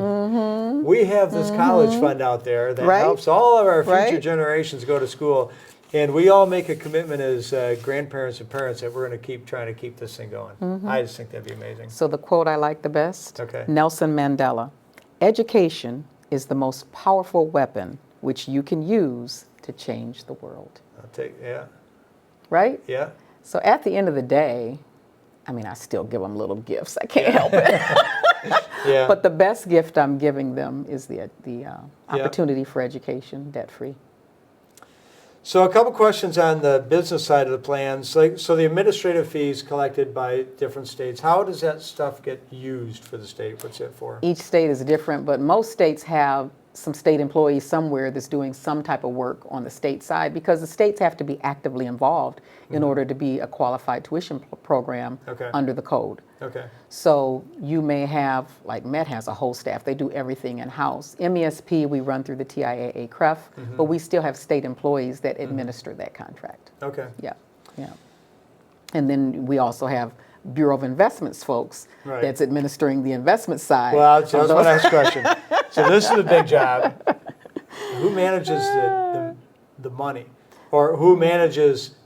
we have this college fund out there that Right. helps all of our future Right. generations go to school. And we all make a commitment as grandparents and parents that we're going to keep trying to keep this thing going. I just think that'd be amazing. So the quote I like the best, Okay. Nelson Mandela, education is the most powerful weapon which you can use to change the world. Yeah, Right? yeah. So at the end of the day, I mean, I still give them little gifts. I can't help it. Yeah. But the best gift I'm giving them is the opportunity for education, debt-free. So a couple questions on the business side of the plans. So the administrative fees collected by different states, how does that stuff get used for the state? What's it for? Each state is different, but most states have some state employees somewhere that's doing some type of work on the state side because the states have to be actively involved in order to be a qualified tuition program Okay. under the code. Okay. So you may have, like Met has a whole staff, they do everything in-house. MESP, we run through the TIAA CREF, but we still have state employees that administer that contract. Okay. Yeah, yeah. And then we also have Bureau of Investments folks Right. that's administering the investment side. Well, of that's those- my next question. So this is a big job. Who manages the money? Or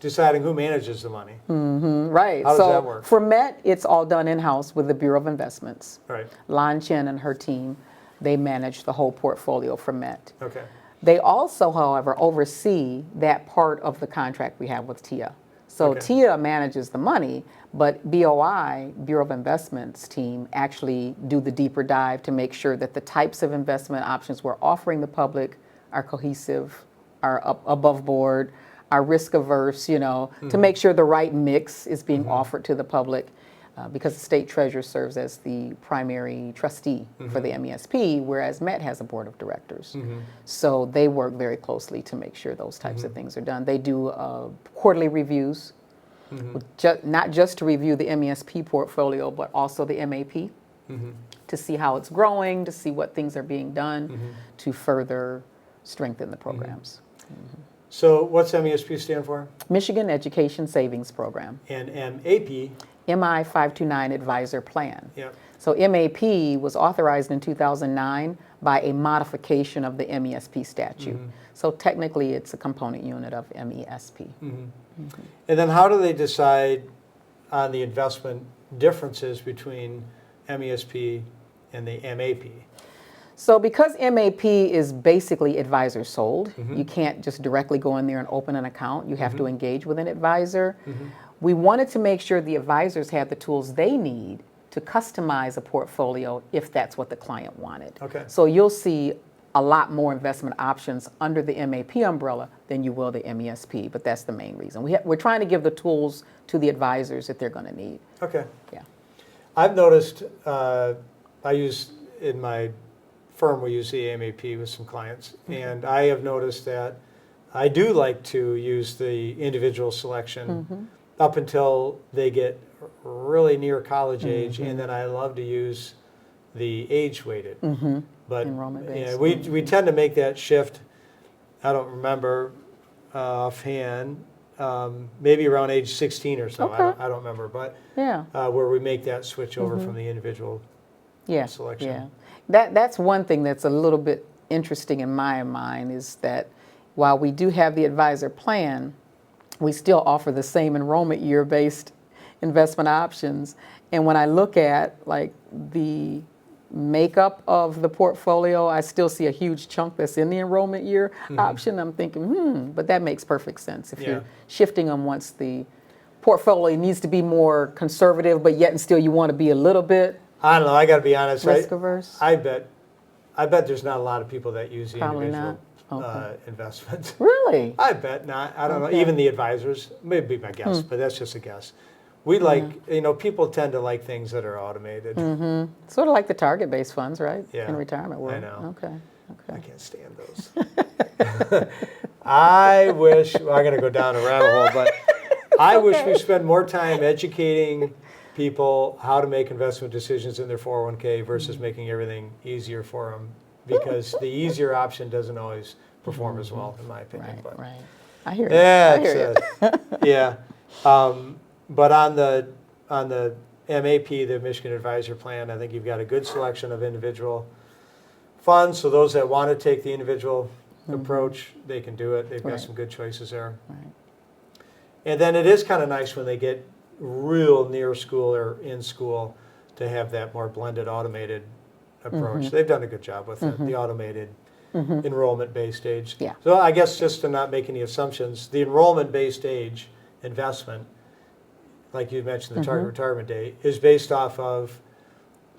deciding who manages the money? Right. How does so that work? for Met, it's all done in-house with the Bureau of Investments. Right. Lon Chen and her team, they manage the whole portfolio for Met. Okay. They also, however, oversee that part of the contract we have with TIA. So Okay. TIA manages the money, but BOI, Bureau of Investments team, actually do the deeper dive to make sure that the types of investment options we're offering the public are cohesive, are above board, are risk averse, to make sure the right mix is being offered to the public. Because the state treasurer serves as the primary trustee for the MESP, whereas Met has a board of directors. So they work very closely to make sure those types of things are done. They do quarterly reviews, not just to review the MESP portfolio, but also the MAP, to see how it's growing, to see what things are being done to further strengthen the programs. So what's MESP stand for? Michigan Education Savings Program. And MAP? MI 529 Advisor Plan. Yep. So MAP was authorized in 2009 by a modification of the MESP statute. So technically it's a component unit of MESP. And then how do they decide on the investment differences between MESP and the MAP? So because MAP is basically advisor sold, you can't just directly go in there and open an account. You have to engage with an advisor. We wanted to make sure the advisors had the tools they need to customize a portfolio if that's what the client wanted. Okay. So you'll see a lot more investment options under the MAP umbrella than you will the MESP, but that's the main reason. We're trying to give the tools to the advisors that they're going to need. Okay. Yeah. I've noticed, in my firm, we use the MAP with some clients, and I have noticed that I do like to use the individual selection up until they get really near college age, and then I love to use the age-weighted. But Enrollment-based. yeah, we tend to make that shift. I don't remember offhand, maybe around age 16 or so. Okay. I don't remember, but Yeah. where we make that switch over from the individual Yeah. selection. Yeah. That's one thing that's a little bit interesting in my mind is that while we do have the advisor plan, we still offer the same enrollment year-based investment options. And when I look at like the makeup of the portfolio, I still see a huge chunk that's in the enrollment year option. I'm thinking, but that makes perfect sense. If you're shifting them once the portfolio needs to be more conservative, but yet and still you want to be a little bit I don't know. I got to be honest. risk averse. I bet there's not a lot of people that use the Probably individual not. investments. Really? I bet not. I don't know. Okay. Even the advisors, maybe my guess, but that's just a guess. We like, people tend to like things that are automated. Sort of like the target-based funds, right? Yeah, In retirement world. I know. Okay. I can't stand those. I wish, I'm going to go down a rabbit hole, but I wish we spent more time educating people how to make investment decisions in their 401k versus making everything easier for them, because the easier option doesn't always perform as well, in my opinion. Right, But right. I hear you. yeah, I hear you. yeah. But on the MAP, the Michigan Advisor Plan, I think you've got a good selection of individual funds. So those that want to take the individual approach, they can do it. They've got Right. some good choices there. Right. And then it is kind of nice when they get real near school or in school to have that more blended automated approach. They've done a good job with it, the automated enrollment-based age. Yeah. So I guess just to not make any assumptions, the enrollment-based age investment, like you mentioned, the target retirement date, is based off of,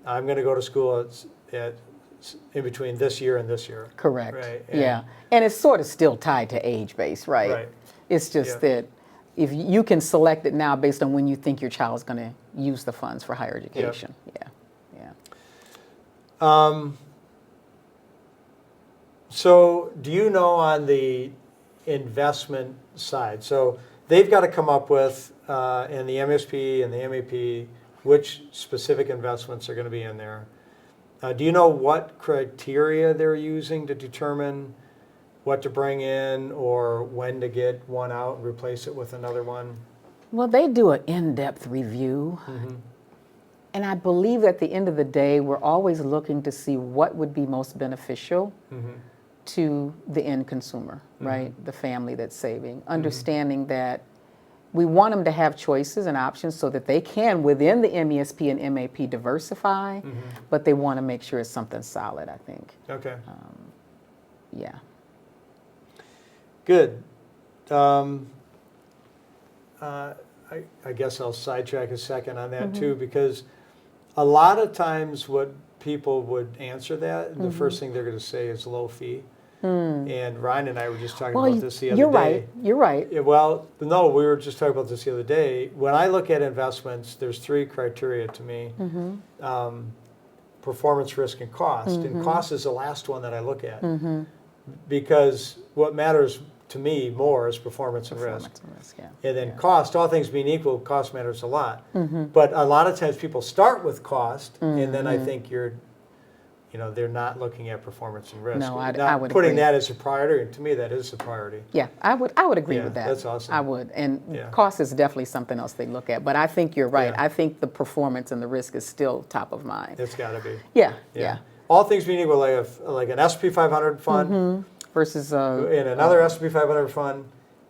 I'm going to go to school in between this year and this year. Correct. Right. Yeah. And it's sort of still tied to age-based, right? Right. It's just Yeah. that if you can select it now based on when you think your child is going to use the funds for higher education. Yeah. Yeah. So do you know on the investment side, so they've got to come up with, in the MSP and the MAP, which specific investments are going to be in there. Do you know what criteria they're using to determine what to bring in or when to get one out and replace it with another one? Well, they do an in-depth review. And I believe at the end of the day, we're always looking to see what would be most beneficial to the end consumer, right? The family that's saving. Understanding that we want them to have choices and options so that they can, within the MESP and MAP, diversify, but they want to make sure it's something solid, I think. Okay. Yeah. Good. I guess I'll sidetrack a second on that too, because a lot of times what people would answer that, the first thing they're going to say is low fee. And Ryan and I were just talking about this the other day. You're right. Yeah, well, no, we were just talking about this the other day. When I look at investments, there's 3 criteria to me. Performance, risk, and cost. And cost is the last one that I look at. Because what matters to me more is performance and risk. And then cost, all things being equal, cost matters a lot. But a lot of times people start with cost, and then I think they're not looking at performance and risk. No, I would putting agree. that as a priority, and to me that is a priority. Yeah, I would agree with that. That's awesome. I would. And cost is definitely something else they look at. But I think you're right. Yeah. I think the performance and the risk is still top of mind. It's got to be. Yeah. All things being equal, like an S&P 500 fund Versus and another S&P 500 fund,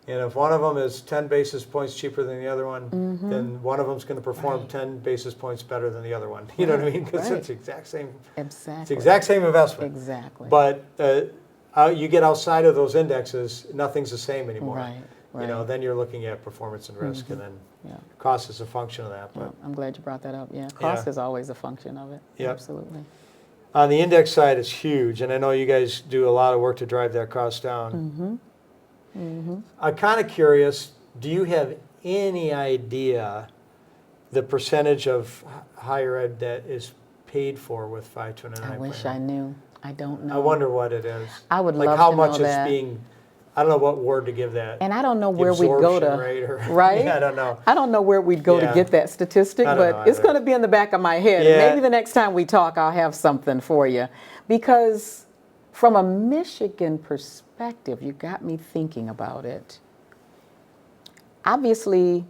and if one of them is 10 basis points cheaper than the other one, then one of them's going to perform 10 basis points better than the other one. You know what I mean? Because it's the exact same. Exactly. It's the exact same investment. Exactly. But you get outside of those indexes, nothing's the same anymore. Right. Then you're looking at performance and risk, and then cost is a function of that. But I'm glad you brought that up. Yeah, cost is always a function of it. Yep. Absolutely. on the index side, it's huge, and I know you guys do a lot of work to drive that cost down. I'm kind of curious, do you have any idea the percentage of higher ed that is paid for with 529 I wish plan? I knew. I don't know. I wonder what it is. I would like love how to much know it's that. being, I don't know what word to give that. And I don't know The where we'd go absorption to, rate or- right? Yeah, I don't know. I don't know where we'd go Yeah. to get that statistic, I don't but know it's either. going to be in the back of my head. Yeah. And maybe the next time we talk, I'll have something for you. Because from a Michigan perspective, you got me thinking about it. Obviously,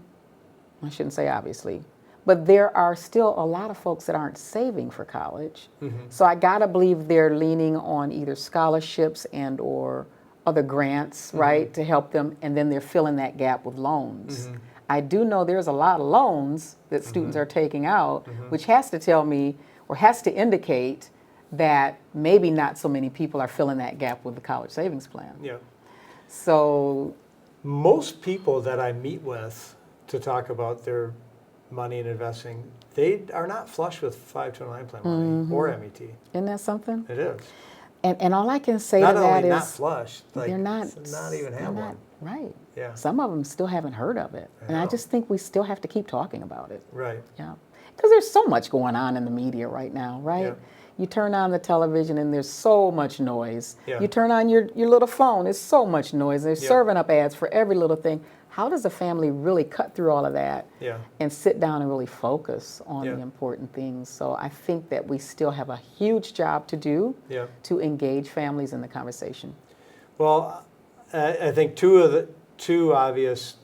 I shouldn't say obviously, but there are still a lot of folks that aren't saving for college. So I gotta believe they're leaning on either scholarships and or other grants, right, to help them, and then they're filling that gap with loans. I do know there's a lot of loans that students are taking out, which has to tell me, or has to indicate that maybe not so many people are filling that gap with the college savings plan. Yeah. So, Most people that I meet with to talk about their money and investing, they are not flush with 529 plan money or MET. isn't that something? It is. And all I can say Not to that only is not flush, like they're not even they're have not- one. Right. Yeah. Some of them still haven't heard of it. And I know. just think we still have to keep talking about it. Right. Yeah. Because there's so much going on in the media right now, right? Yeah. You turn on the television and there's so much noise. Yeah. You turn on your little phone, there's so much noise. They're Yeah. serving up ads for every little thing. How does a family really cut through all of that Yeah. and sit down and really focus on Yeah. the important things? So I think that we still have a huge job to do Yeah. to engage families in the conversation. Well, I think two obvious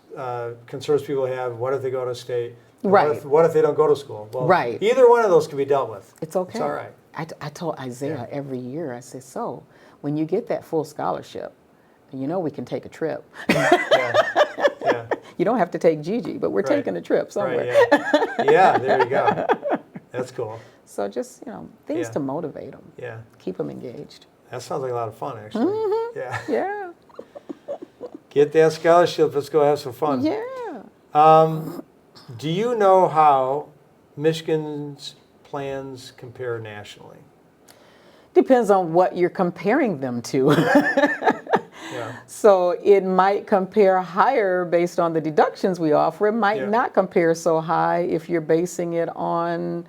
concerns people have: what if they go to state? And Right. What if they don't go to school? Well, Right. Either one of those can be dealt with. It's okay. It's all right. I told Isaiah Yeah. every year, I said, so when you get that full scholarship, you know we can take a trip. Yeah. Yeah. You don't have to take Gigi, but we're Right. taking a trip somewhere. Right. Yeah. Yeah. There you go. That's cool. So just, things Yeah. to motivate them, Yeah. keep them engaged. That sounds like a lot of fun, actually. Yeah. Yeah, Get that scholarship. Let's go have some fun. yeah. Do you know how Michigan's plans compare nationally? Depends on what you're comparing them to. Yeah. So it might compare higher based on the deductions we offer. It might Yeah. not compare so high if you're basing it on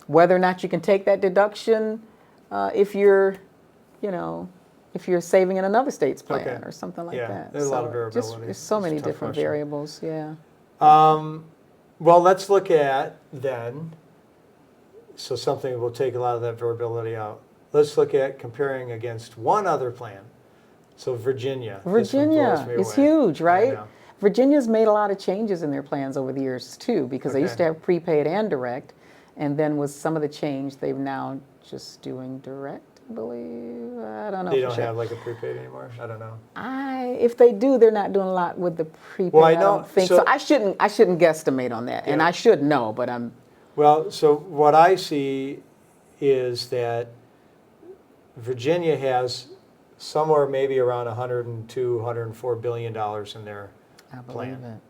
whether or not you can take that deduction if you're, if you're saving in another state's plan Okay. or something like Yeah, that. there's a lot of So variability. there's so It's a many tough different question. variables, yeah. Well, let's look at then, so something will take a lot of that variability out. Let's look at comparing against one other plan. So Virginia. This one blows Virginia me is away. huge, I right? know. Virginia's made a lot of changes in their plans over the years too, because they used to Okay. have prepaid and direct, and then with some of the change, they've now just doing direct, I believe. I don't know. They for don't sure. have like a prepaid anymore? I don't know. If they do, they're not doing a lot with the prepaid. Well, I don't know- think so- so. I shouldn't guesstimate on that, and Yeah. I should know, but I'm. Well, so what I see is that Virginia has somewhere maybe around $102, $104 billion in their I believe plan.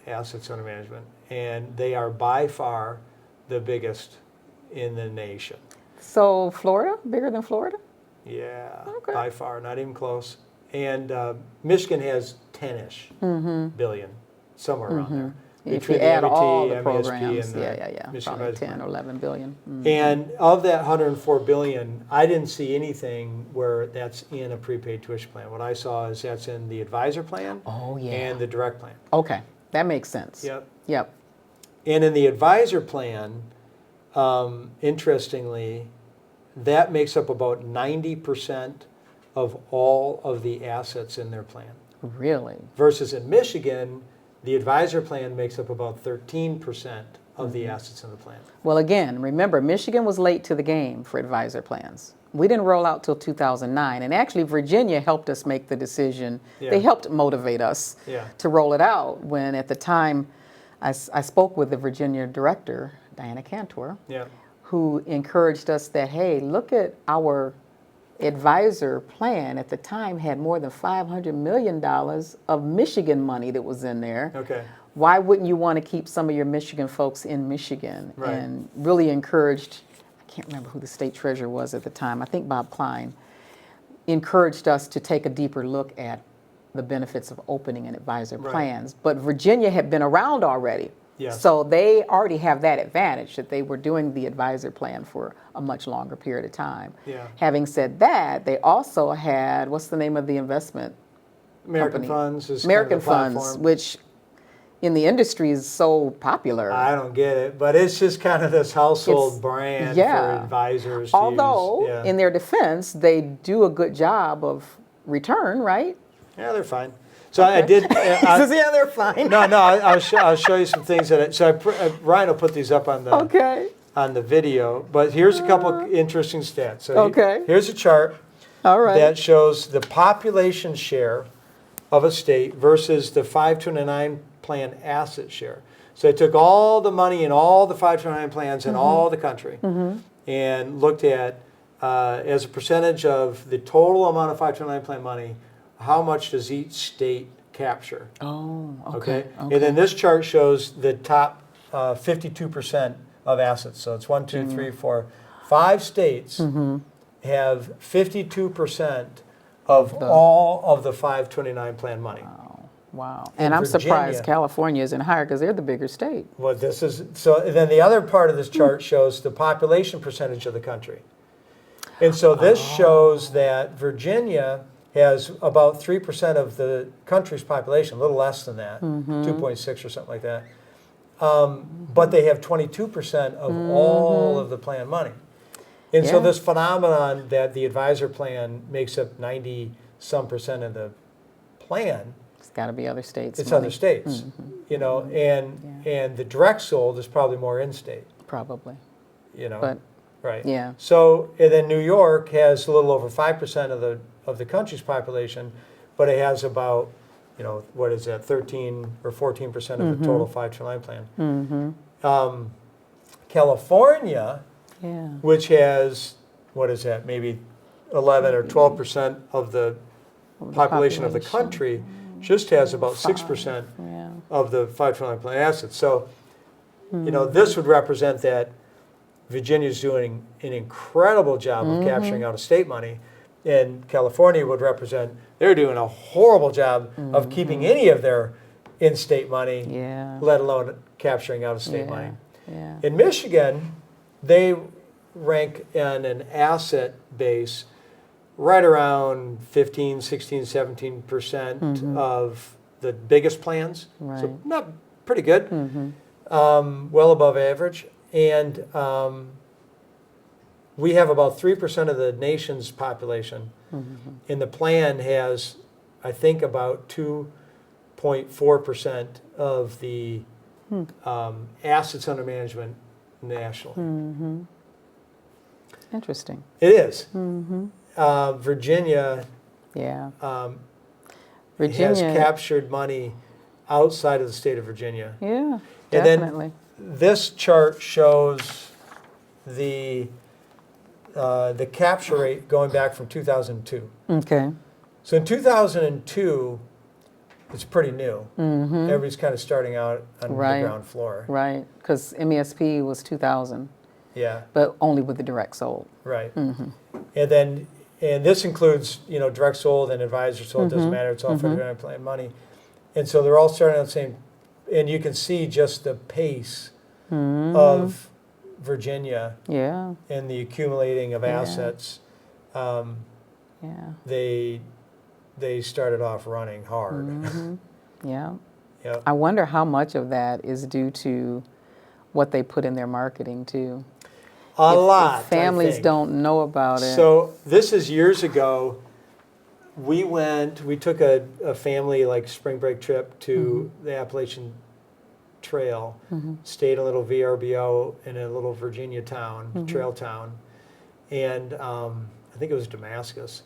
assets under management, and they are by far the biggest in the nation. So Florida, bigger than Florida? Yeah, Okay. by far, not even close. And Michigan has 10-ish billion, somewhere around there. If you Between add the all the MESP programs, and the yeah, Michigan probably Advisory 10 or 11 billion. And of that 104 billion, I didn't see anything where that's in a prepaid tuition plan. What I saw is that's in the advisor plan Oh, yeah. and the direct plan. Okay, that makes sense. Yep. Yep. And in the advisor plan, interestingly, that makes up about 90% of all of the assets in their plan. Really? Versus in Michigan, the advisor plan makes up about 13% of the assets in the plan. Well, again, remember, Michigan was late to the game for advisor plans. We didn't roll out till 2009, and actually Virginia helped us make the decision. Yeah. They helped motivate us Yeah. to roll it out when at the time I spoke with the Virginia director, Diana Cantor, Yeah. who encouraged us that, hey, look at our advisor plan at the time had more than $500 million of Michigan money that was in there. Okay. Why wouldn't you want to keep some of your Michigan folks in Michigan? Right. And really encouraged, I can't remember who the state treasurer was at the time, I think Bob Klein, encouraged us to take a deeper look at the benefits of opening an advisor Right. plans. But Virginia had been around already. Yeah. So they already have that advantage that they were doing the advisor plan for a much longer period of time. Yeah. Having said that, they also had, what's the name of the investment American company? Funds is American kind of the Funds, platform. which in the industry is so popular. I don't get it, but it's just kind of this household It's- brand yeah. for advisors to Although, use. Yeah. in their defense, they do a good job of return, right? Yeah, they're fine. So I did. Yeah, they're fine. No, I'll show you some things that. Ryan will put these up on the Okay. on the video. But here's a couple interesting stats. So Okay. here's a chart All right. that shows the population share of a state versus the 529 plan asset share. So they took all the money in all the 529 plans in all the country and looked at as a percentage of the total amount of 529 plan money, how much does each state capture? Oh, Okay. And then this chart shows the top 52% of assets. So it's 1, 2, 3, 4, 5 states have 52% of all of the 529 plan money. Wow. In And I'm Virginia- surprised California isn't higher because they're the bigger state. Well, this is so. Then the other part of this chart shows the population percentage of the country, and so this shows that Virginia has about 3% of the country's population, a little less than that, 2.6 or something like that. But they have 22% of all of the plan money, and so Yeah. this phenomenon that the advisor plan makes up 90-some% of the plan. It's got to be other states. It's money. other states, you know, and the direct sold is probably more in-state, Probably. you know, But, right? yeah. So and then New York has a little over 5% of the country's population, but it has about, you know, what is that, 13 or 14% of the total 529 plan. California, Yeah. which has what is that, maybe 11 or 12% of the population of the country, just has about 6% Yeah. of the 529 plan assets. So, you know, this would represent that Virginia's doing an incredible job of capturing out-of-state money, and California would represent they're doing a horrible job of keeping any of their in-state money, Yeah. let alone capturing out-of-state Yeah. money. Yeah. In Michigan, they rank on an asset base right around 15, 16, 17% of the biggest plans. So Right. not pretty good, well above average. And we have about 3% of the nation's population. And the plan has, I think, about 2.4% of the assets under management nationally. Interesting. It is. Virginia Yeah. has Virginia. captured money outside of the state of Virginia. Yeah. And then- Definitely. This chart shows the capture rate going back from 2002. Okay. So in 2002, it's pretty new. Everybody's kind of starting out on Right. the ground floor. Right, because MESP was 2000, Yeah, but only with the direct sold. right. And this includes, direct sold and advisor sold, doesn't matter, it's all for the plan money. And so they're all starting on the same, and you can see just the pace of Virginia Yeah, and the accumulating of assets. yeah. They started off running hard. Yeah. Yep. I wonder how much of that is due to what they put in their marketing too. A If lot. I families think. don't know about it. So this is years ago. We took a family like spring break trip to the Appalachian Trail, stayed in a little VRBO in a little Virginia town, trail town, and I think it was Damascus.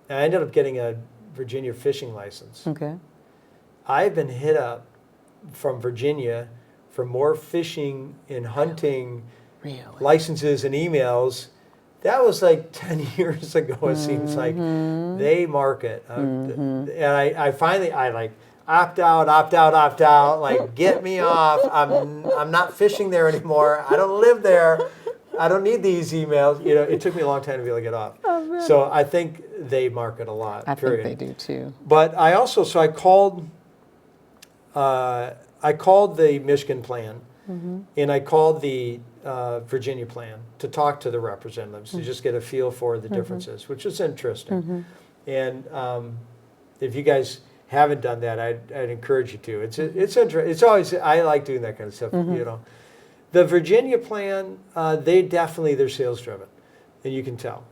And I ended up getting a Virginia fishing license. Okay. I've been hit up from Virginia for more fishing and hunting Really? licenses and emails. That was like 10 years ago, it seems like. They market. And I finally, like, opt out, like, get me off. I'm not fishing there anymore. I don't live there. I don't need these emails. It took me a long time to be able to get off. So I think they market a lot, I period. think they do too. But I also, so I called the Michigan plan, and I called the Virginia plan to talk to the representatives to just get a feel for the differences, which is interesting. And if you guys haven't done that, I'd encourage you to. It's interesting. It's always, I like doing that kind of stuff. The Virginia plan, they're sales driven, and you can tell.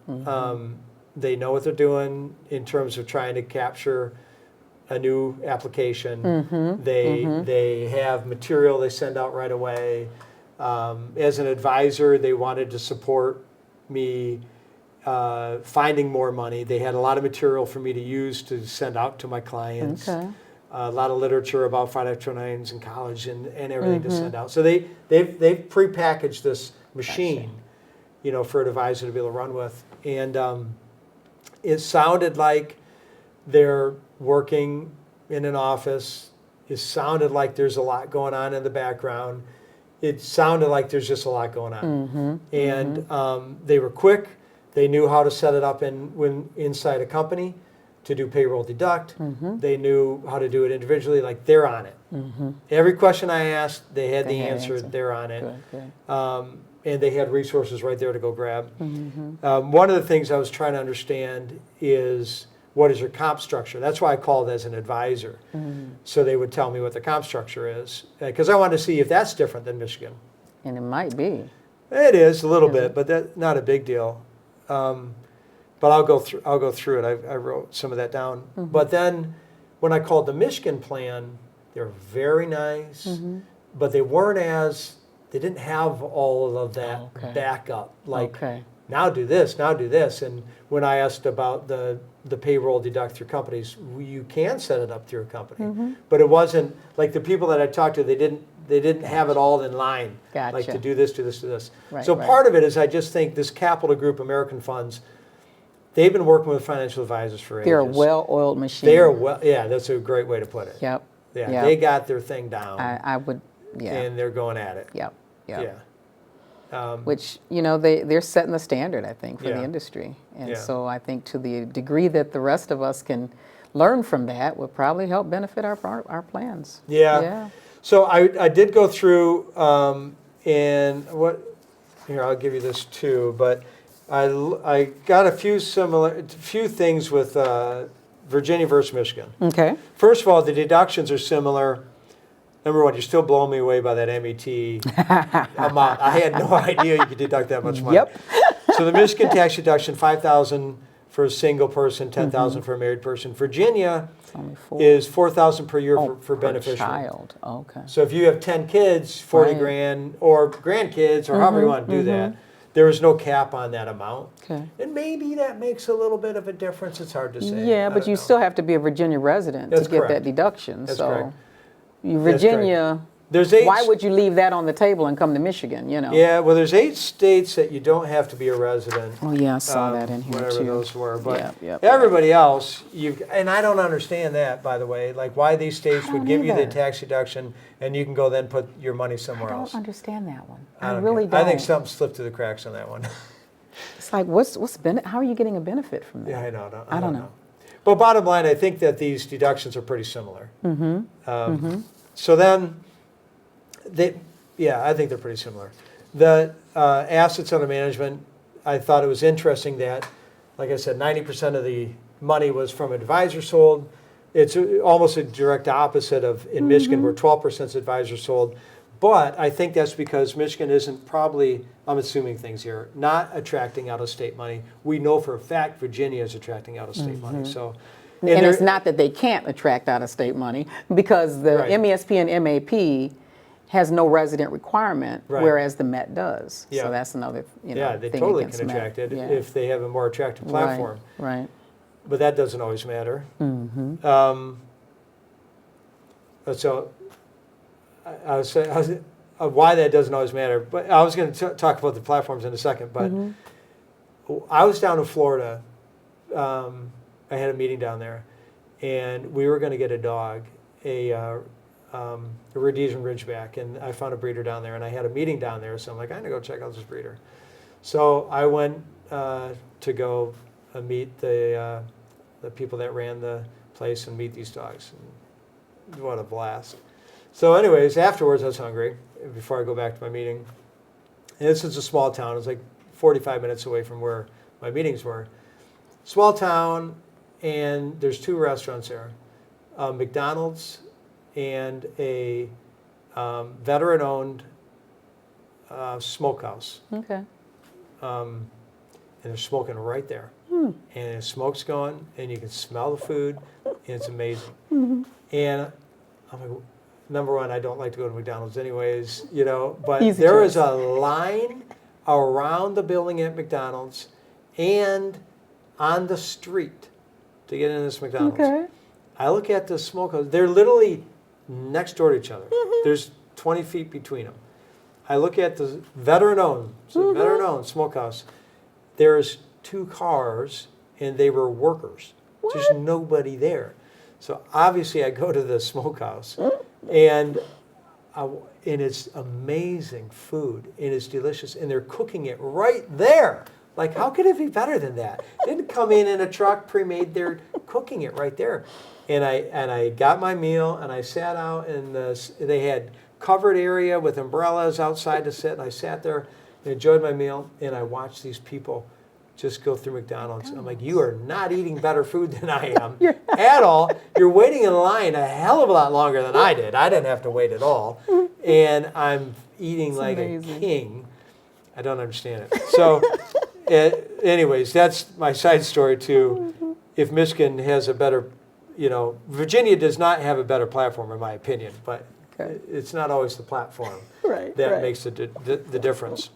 They know what they're doing in terms of trying to capture a new application. They have material they send out right away. As an advisor, they wanted to support me finding more money. They had a lot of material for me to use to send out to my clients. Okay. A lot of literature about 509s in college and everything to send out. So they've prepackaged this machine, for an advisor to be able to run with. And it sounded like they're working in an office. It sounded like there's a lot going on in the background. It sounded like there's just a lot going on. And they were quick. They knew how to set it up inside a company to do payroll deduct. They knew how to do it individually. Like, they're on it. Every question I asked, they had the answer. They're on it. Good. And they had resources right there to go grab. One of the things I was trying to understand is, what is your comp structure? That's why I called as an advisor. So they would tell me what the comp structure is, because I wanted to see if that's different than Michigan. And it might be. It is a little bit, but that's not a big deal. But I'll go through it. I wrote some of that down. But then when I called the Michigan plan, they were very nice, but they didn't have all of that backup. Like, now do this. And when I asked about the payroll deduct through companies, you can set it up through a company. But it wasn't, like, the people that I talked to, they didn't have it all in line. Like, to do this, do this, do this. So part of it is, I just think this Capital Group American Funds, they've been working with financial advisors for ages. They're a well-oiled machine. Yeah, that's a great way to put it. Yep. Yeah, they got their thing down. I would, And they're going at it. Yep. Yeah. Which, they're setting the standard, I think, for the industry. And Yeah. so I think to the degree that the rest of us can learn from that would probably help benefit our plans. Yeah. So I did go through, and here, I'll give you this too, but I got a few things with Virginia versus Michigan. Okay. First of all, the deductions are similar. Number one, you're still blowing me away by that MET amount. I had no idea you could deduct that much money. Yep. So the Michigan tax deduction, $5,000 for a single person, $10,000 for a married person. Virginia Only $4,000 is $4,000 per year for per beneficiary. child. Okay. So if you have 10 kids, 40 grand, or grandkids, or however you want to do that, there is no cap on that amount. Okay. And maybe that makes a little bit of a difference. It's hard to say. Yeah, but you still have to be a Virginia resident to get correct. that deduction. That's so correct. Virginia There's 8. Why would you leave that on the table and come to Michigan, you know? Yeah, well, there's 8 states that you don't have to be a resident. Oh, yeah, I saw that in here, Whatever too. those were, but Yep. everybody else, and I don't understand that, by the way, like why these states would don't give you the either. tax deduction and you can go then put your money somewhere I else. don't understand that one. I I don't really get it. don't. I think something slipped through the cracks on that one. It's like, how are you getting a benefit from that? Yeah, I don't know. But bottom line, I think that these deductions are pretty similar. So then, I think they're pretty similar. The assets under management, I thought it was interesting that, like I said, 90% of the money was from advisors sold. It's almost a direct opposite of in Michigan, where 12% is advisors sold. But I think that's because Michigan isn't probably, I'm assuming things here, not attracting out-of-state money. We know for a fact Virginia is attracting out-of-state money. So, And it's not that they can't attract out-of-state money, because the Right. MESP and MAP has no resident requirement, Right. whereas the MET does. Yeah. So that's another, yeah, they thing totally against can MET. attract it Yeah. if they have a more attractive platform. Right. But that doesn't always matter. So I was saying why that doesn't always matter. But I was going to talk about the platforms in a second. But I was down in Florida. I had a meeting down there, and we were going to get a dog, a Rhodesian Ridgeback, and I found a breeder down there, and I had a meeting down there. So I'm like, I'm going to go check out this breeder. So I went to go meet the people that ran the place and meet these dogs. And what a blast. So anyways, afterwards I was hungry before I go back to my meeting. And this is a small town. It's like 45 minutes away from where my meetings were. Small town, and there's 2 restaurants there. McDonald's and a veteran-owned smokehouse. Okay. And they're smoking right there. And the smoke's going, and you can smell the food, and it's amazing. And I'm like, number one, I don't like to go to McDonald's anyways, but Easy there choice. is a line around the building at McDonald's and on the street to get into this McDonald's. Okay. I look at the smokehouse. They're literally next door to each other. There's 20 feet between them. I look at the veteran-owned smokehouse. There's 2 cars, and they were workers. There's nobody there. So obviously, I go to the smokehouse, and it's amazing food, and it's delicious, and they're cooking it right there. Like, how could it be better than that? They didn't come in a truck pre-made. They're cooking it right there. And I got my meal, and I sat out, and they had covered area with umbrellas outside to sit, and I sat there and enjoyed my meal, and I watched these people just go through McDonald's. I'm like, you are not eating better food than I am at all. You're waiting in line a hell of a lot longer than I did. I didn't have to wait at all. And I'm eating like amazing. a king. I don't understand it. So anyways, that's my side story too. If Michigan has a better, Virginia does not have a better platform in my opinion, but Okay. it's not always the platform Right. that makes the difference.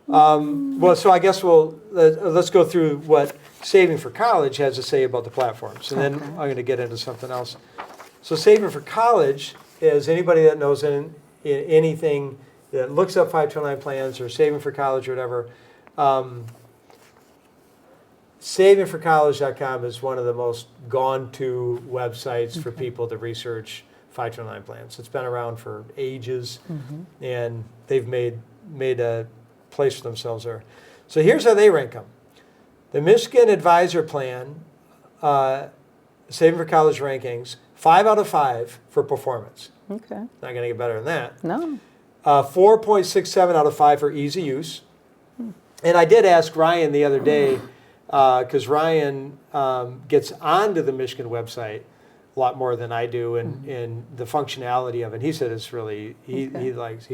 Well, so I guess let's go through what Saving for College has to say about the platforms, and then I'm going to get into something else. So Saving for College is anybody that knows in anything that looks up 529 plans or Saving for College or whatever. SavingForCollege.com is one of the most gone-to websites for people to research 529 plans. It's been around for ages, and they've made a place for themselves there. So here's how they rank them. The Michigan Advisor Plan, Saving for College rankings, 5 out of 5 for performance. Okay. Not going to get better than that. No. 4.67 out of 5 for easy use. And I did ask Ryan the other day, because Ryan gets onto the Michigan website a lot more than I do, and the functionality of it. He said it's really he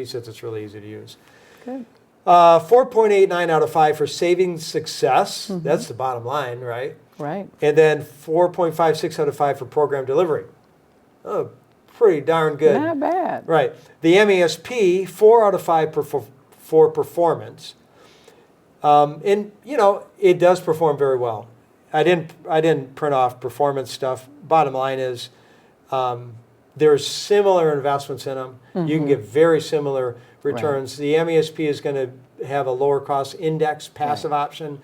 says it's really easy to use. Good. 4.89 out of 5 for saving success. That's the bottom line, right? Right. And then 4.56 out of 5 for program delivery. Oh, pretty darn good. Not bad. Right. The MESP, 4 out of 5 for performance. And it does perform very well. I didn't print off performance stuff. Bottom line is, there's similar investments in them. You can get very similar returns. The MESP is going to have a lower cost index passive option.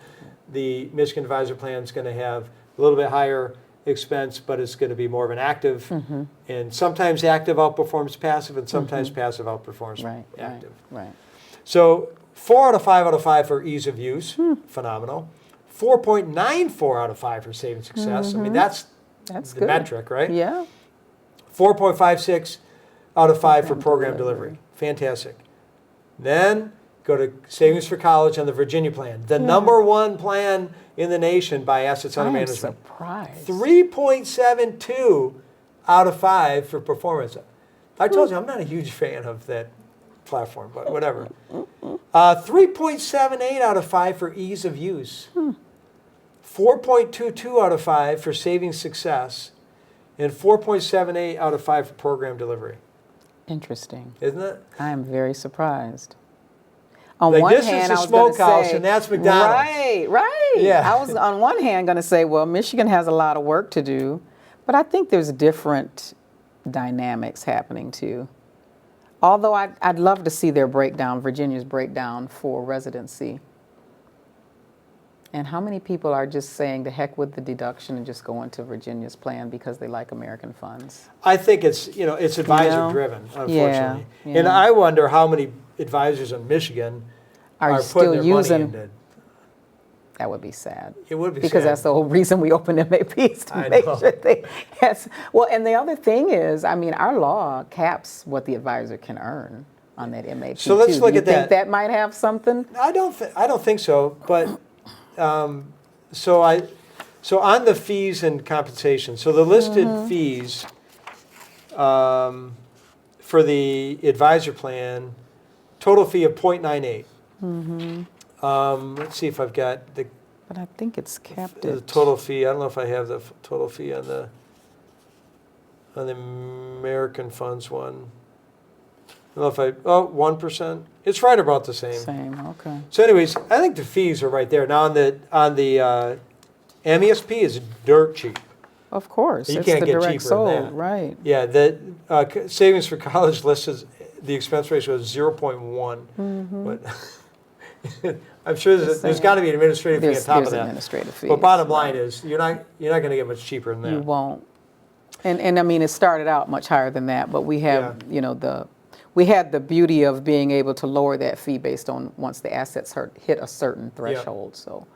The Michigan Advisor Plan is going to have a little bit higher expense, but it's going to be more of an active. And sometimes active outperforms passive, and sometimes passive outperforms active. Right. So 4 out of 5 out of 5 for ease of use, phenomenal. 4.94 out of 5 for saving success. I mean, that's the good. metric, right? Yeah. 4.56 out of 5 for program delivery. Fantastic. Then go to Savings for College on the Virginia plan, the number one plan in the nation by assets under management. I'm surprised. 3.72 out of 5 for performance. I told you I'm not a huge fan of that platform, but whatever. 3.78 out of 5 for ease of use. 4.22 out of 5 for saving success, and 4.78 out of 5 for program delivery. Interesting. Isn't it? I am very surprised. On Like one this hand, is I the was gonna smokehouse, say, and that's McDonald's. Right. Yeah. I was on one hand going to say, well, Michigan has a lot of work to do, but I think there's different dynamics happening too. Although I'd love to see their breakdown, Virginia's breakdown for residency. And how many people are just saying the heck with the deduction and just going to Virginia's plan because they like American funds? I think it's advisor driven, unfortunately. Yeah. And I wonder how many advisors in Michigan Are are still putting their using? money into. That would be sad. It would be Because sad. that's the whole reason we open MAPs to I make know. sure they has. Well, and the other thing is, I mean, our law caps what the advisor can earn on that MAP. So let's too. look Do you at that. think that might have something? I don't think so, but so on the fees and compensation. So the listed fees for the advisor plan, total fee of 0.98. Let's see if I've got the But I think it's capped the at total fee. I don't know if I have the total fee on the American Funds one. I don't know if 1%. It's right about the same. same. Okay. So anyways, I think the fees are right there. Now on the MESP is dirt cheap. Of course. You it's can't the get direct cheaper sold, than that. right? Yeah, the Savings for College listed the expense ratio is 0.1. But I'm sure there's got to be an administrative fee on There's top of that. administrative fees. But bottom line is you're not going to get much cheaper than that. You won't. And I mean, it started out much higher than that, but we have, we had the beauty of being able to lower that fee based on once the assets hit a certain threshold. So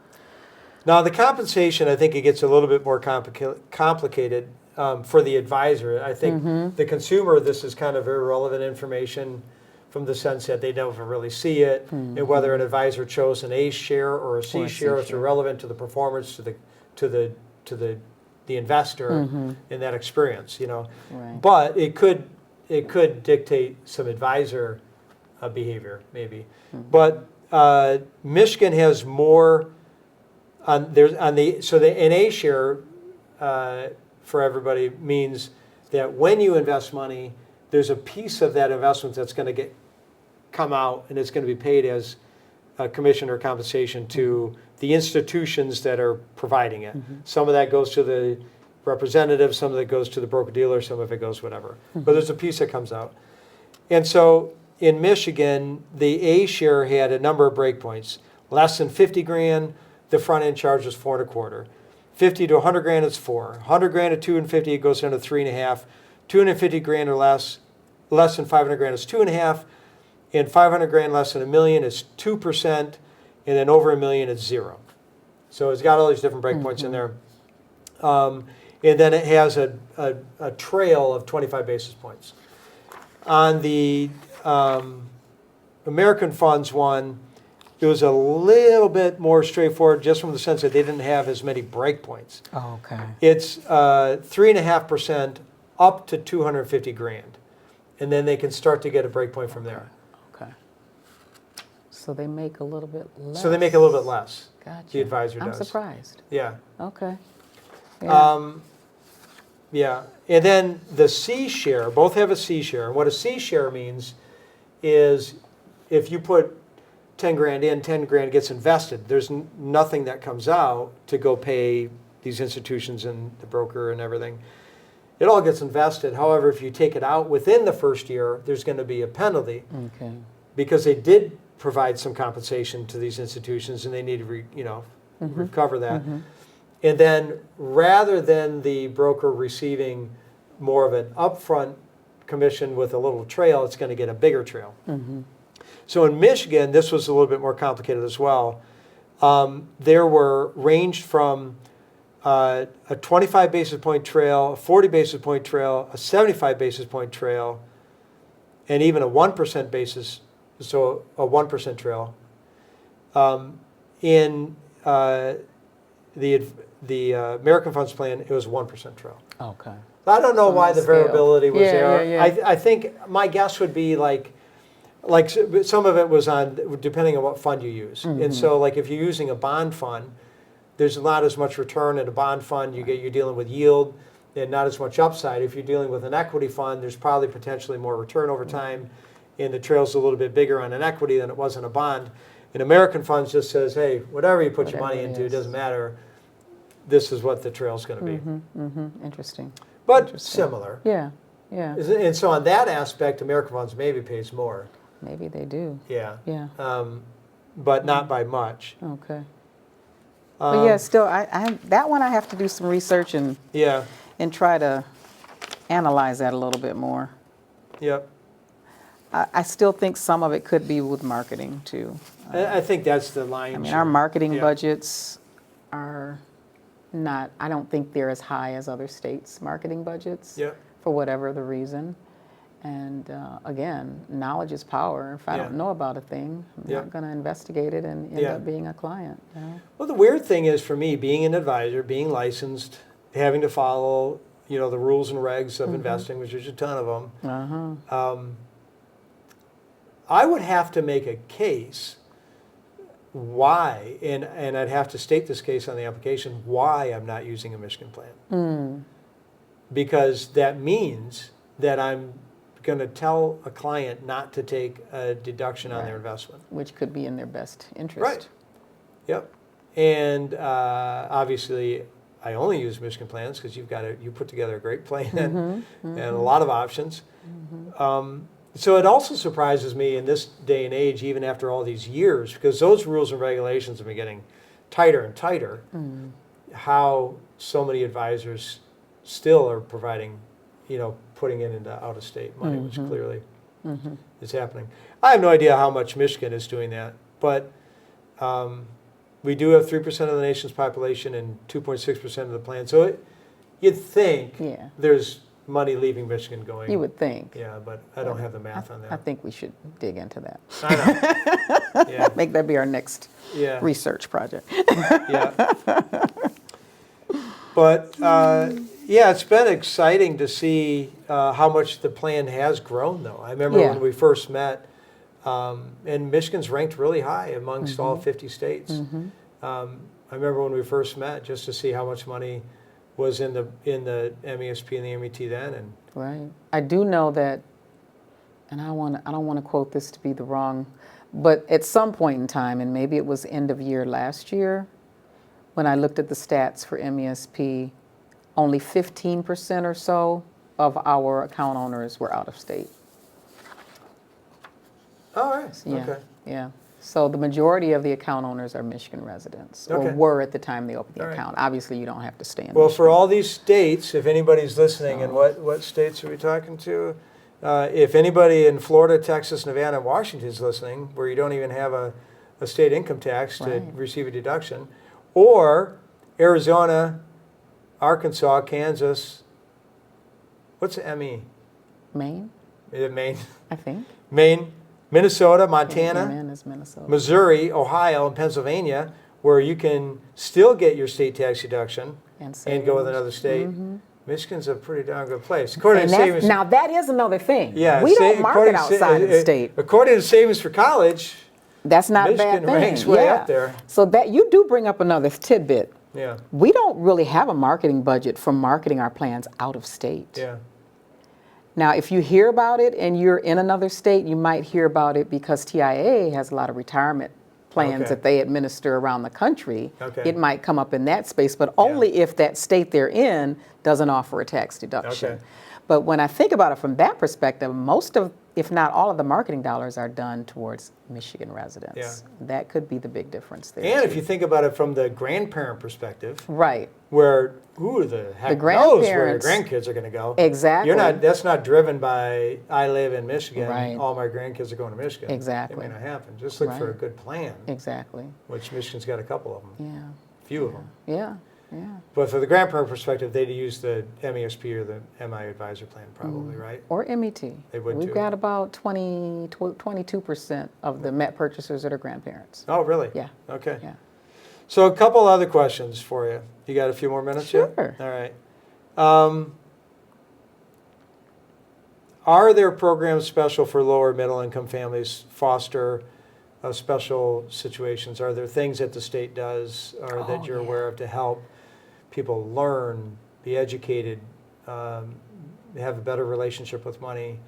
Now the compensation, I think it gets a little bit more complicated for the advisor. I think the consumer, this is kind of irrelevant information from the sense that they never really see it, and whether an advisor chose an A share or a C share, it's irrelevant to the performance to the investor in that experience, Right. But it could dictate some advisor behavior maybe. But Michigan has more so the NA share for everybody means that when you invest money, there's a piece of that investment that's going to come out, and it's going to be paid as a commission or compensation to the institutions that are providing it. Some of that goes to the representative, some of it goes to the broker-dealer, some of it goes whatever. But there's a piece that comes out. And so in Michigan, the A share had a number of breakpoints. Less than 50 grand, the front end charge was 4 1/4. 50 to 100 grand, it's 4. 100 grand to 250, it goes down to 3.5. 250 grand or less than 500 grand is 2.5. And 500 grand less than $1 million is 2%, and then over $1 million is 0. So it's got all these different breakpoints in there. And then it has a trail of 25 basis points. On the American Funds one, it was a little bit more straightforward just from the sense that they didn't have as many breakpoints. Oh, okay. It's 3.5% up to 250 grand. And then they can start to get a breakpoint from there. Okay. So they make a little bit less. So they make a little bit less. Gotcha. The advisor I'm does. surprised. Yeah. Okay. Yeah. Yeah. And then the C share, both have a C share. And what a C share means is if you put 10 grand in, 10 grand gets invested. There's nothing that comes out to go pay these institutions and the broker and everything. it all gets invested. However, if you take it out within the first year, there's going to be a penalty Okay. because they did provide some compensation to these institutions and they need to, recover that. And then rather than the broker receiving more of an upfront commission with a little trail, it's going to get a bigger trail. So in Michigan, this was a little bit more complicated as well. There were ranged from a 25 basis point trail, a 40 basis point trail, a 75 basis point trail, and even a 1% basis, so a 1% trail. In the American Funds plan, it was a 1% trail. Okay. I don't know So why on the scale. variability was Yeah, there. yeah, yeah. I think my guess would be like some of it was on depending on what fund you use. And so like if you're using a bond fund, there's not as much return in a bond fund. You're dealing with yield and not as much upside. If you're dealing with an equity fund, there's probably potentially more return over time, and the trail's a little bit bigger on an equity than it was in a bond. An American Funds just says, hey, whatever you put your money Whatever it into, it is. doesn't matter. This is what the trail's going to be. Interesting. But Interesting. similar. Yeah. Yeah. And so on that aspect, American Funds maybe pays more. Maybe they do. Yeah. Yeah. But not by much. Okay. But yeah, still, I that one I have to do some research and Yeah. try to analyze that a little bit more. Yep. I still think some of it could be with marketing too. I think that's the line. I mean, our marketing Yeah. budgets are not, I don't think they're as high as other states' marketing budgets Yep. for whatever the reason. And again, knowledge is power. If I Yeah. don't know about a thing, I'm Yep. not going to investigate it and end Yeah. up being a client. You know? Well, the weird thing is for me, being an advisor, being licensed, having to follow, the rules and regs of investing, which there's a ton of them. I would have to make a case why, and I'd have to state this case on the application, why I'm not using a Michigan plan. Because that means that I'm going to tell a client not to take a deduction on their Right. investment. Which could be in their best interest. Right. Yep. And obviously, I only use Michigan plans because you put together a great plan and a lot of options. So it also surprises me in this day and age, even after all these years, because those rules and regulations have been getting tighter and tighter, how so many advisors still are providing, putting it into out-of-state money, which clearly is happening. I have no idea how much Michigan is doing that, but we do have 3% of the nation's population and 2.6% of the plan. So you'd think Yeah. there's money leaving Michigan going. You would think. Yeah, but I don't have the math on I that. think we should dig into that. I know. Yeah, Make that be our next yeah, research project. yeah. But yeah, it's been exciting to see how much the plan has grown, though. I remember Yeah. when we first met, and Michigan's ranked really high amongst all 50 states. I remember when we first met, just to see how much money was in the MESP and the MET then, and Right. I do know that, and I don't want to quote this to be the wrong, but at some point in time, and maybe it was end of year last year, when I looked at the stats for MESP, only 15% or so of our account owners were out of state. all right, Yeah. okay, Yeah. So the majority of the account owners are Michigan residents, Okay. or were at the time they opened the All right. account. Obviously, you don't have to stay in Well, Michigan. for all these states, if anybody's listening, and what states are we talking to? If anybody in Florida, Texas, Nevada, and Washington is listening, where you don't even have a state income tax to Right. receive a deduction, or Arizona, Arkansas, Kansas, what's the ME? Maine, Is it Maine? I think. Maine, Minnesota, Montana, Maine is Minnesota. Missouri, Ohio, and Pennsylvania, where you can still get your state tax deduction and go with savings. another state. Michigan's a pretty darn good place. According And to that's, Savings, now that is another thing. yeah, We don't according market to outside of the state. According to Savings for College, That's not a bad Michigan thing. ranks way yeah. up there. So that you do bring up another tidbit. yeah, We don't really have a marketing budget for marketing our plans out of state. yeah, Now, if you hear about it and you're in another state, you might hear about it because TIA has a lot of retirement plans Okay. that they administer around the country. Okay. It might come up in that space, but only if that state they're in doesn't offer a tax deduction. Okay. But when I think about it from that perspective, most of, if not all of the marketing dollars are done towards Michigan residents. Yeah. That could be the big difference there. And too. if you think about it from the grandparent perspective, Right. where who the heck knows where your grandparents- grandkids are going to go? Exactly. You're not. That's not driven by I live in Michigan. Right. All my grandkids are going to Michigan. Exactly. It may not happen. Just look for a Right. good plan, Exactly. which Michigan's got a couple of them, Yeah. few of them. Yeah. Yeah. But for the grandparent perspective, they'd use the MESP or the MI advisor plan, probably, right? Or MET. They would We've too. got about 22% of the MET purchasers that are grandparents. Oh, really? Yeah. Okay. Yeah. So a couple other questions for you. You got a few more minutes yet? Sure. All right. Are there programs special for lower middle income families, foster special situations? Are there things that the state does or that you're aware of to help people learn, be educated, have a better relationship with money,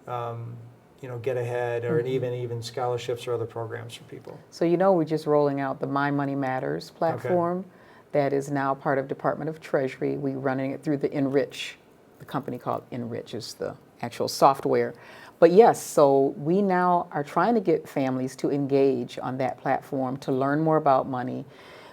get ahead, or even scholarships or other programs for people? So we're just rolling out the My Money Matters platform that is now part of Department of Treasury. We're running it through the Enrich, the company called Enrich is the actual software. But yes, so we now are trying to get families to engage on that platform to learn more about money.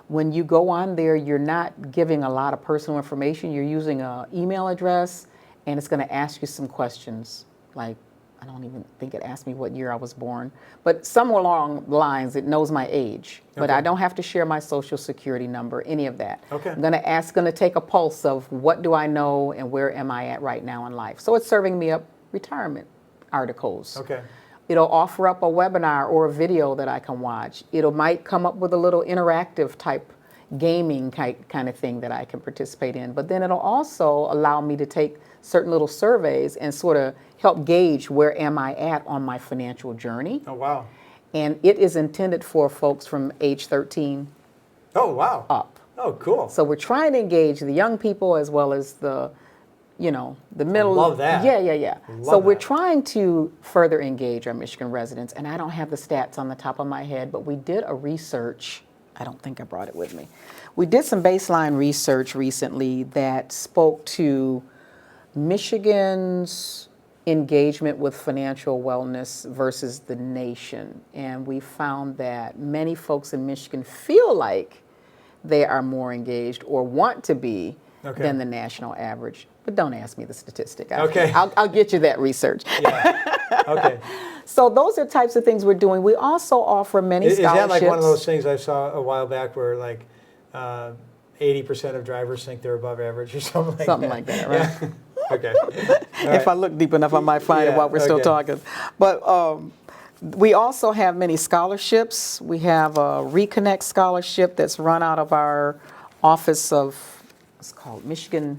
When you go on there, you're not giving a lot of personal information. You're using an email address, and it's going to ask you some questions. Like, I don't even think it asked me what year I was born, but somewhere along the lines, it knows my age. But I don't have to share my social security number, any of that. Okay. I'm going to take a pulse of what do I know and where am I at right now in life. So it's serving me up retirement articles. Okay. It'll offer up a webinar or a video that I can watch. It might come up with a little interactive type gaming kind of thing that I can participate in. But then it'll also allow me to take certain little surveys and sort of help gauge where am I at on my financial journey. Oh, wow. And it is intended for folks from age 13 Oh, wow. up. Oh, cool. So we're trying to engage the young people as well as the middle. love that. Yeah. Love So we're that. trying to further engage our Michigan residents, and I don't have the stats on the top of my head, but we did a research. I don't think I brought it with me. We did some baseline research recently that spoke to Michigan's engagement with financial wellness versus the nation, and we found that many folks in Michigan feel like they are more engaged or want to be than the national average. But don't ask me the statistic. I'll get you that research. Yeah. Okay. So those are types of things we're doing. We also offer many Is that scholarships. like one of those things I saw a while back where like 80% of drivers think they're above average or something like that? Something like that, right? Yeah. Okay. If I look deep enough, I might find it while we're still talking. But we also have many scholarships. We have a Reconnect scholarship that's run out of our office of, it's called Michigan,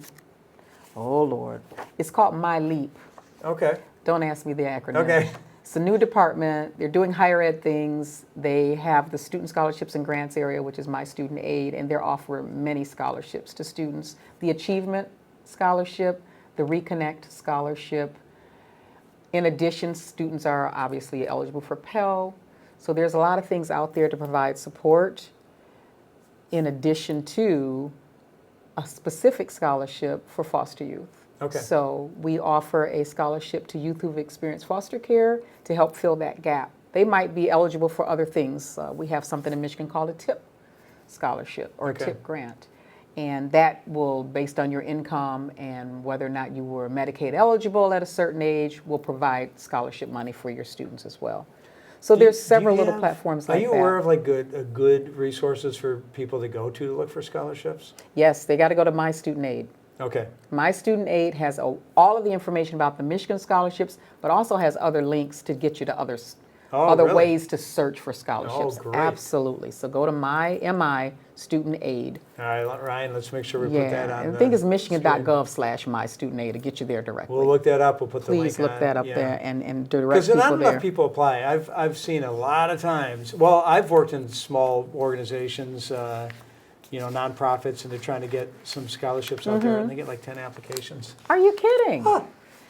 oh Lord, it's called My Leap. Okay. Don't ask me the acronym. Okay. It's a new department. They're doing higher ed things. They have the student scholarships and grants area, which is My Student Aid, and they're offering many scholarships to students. The Achievement Scholarship, the Reconnect Scholarship. In addition, students are obviously eligible for Pell. So there's a lot of things out there to provide support in addition to a specific scholarship for foster youth. Okay. So we offer a scholarship to youth who've experienced foster care to help fill that gap. They might be eligible for other things. We have something in Michigan called a TIP scholarship or a TIP grant. And that will, based on your income and whether or not you were Medicaid eligible at a certain age, will provide scholarship money for your students as well. So there's several little platforms like that. Are you aware of like good resources for people to go to look for scholarships? Yes, they got to go to My Student Aid. Okay. My Student Aid has all of the information about the Michigan scholarships, but also has other links to get you to other really? ways to search for scholarships. Oh, great. Absolutely. So go to My Student Aid. All right, Ryan, let's make sure we put that on. I think it's michigan.gov/MyStudentAid to get you there directly. We'll look that up. We'll put the link on. Please look that up there and direct people there. Because not enough people apply. I've seen a lot of times. Well, I've worked in small organizations, nonprofits, and they're trying to get some scholarships out there, and they get like 10 applications. Are you kidding?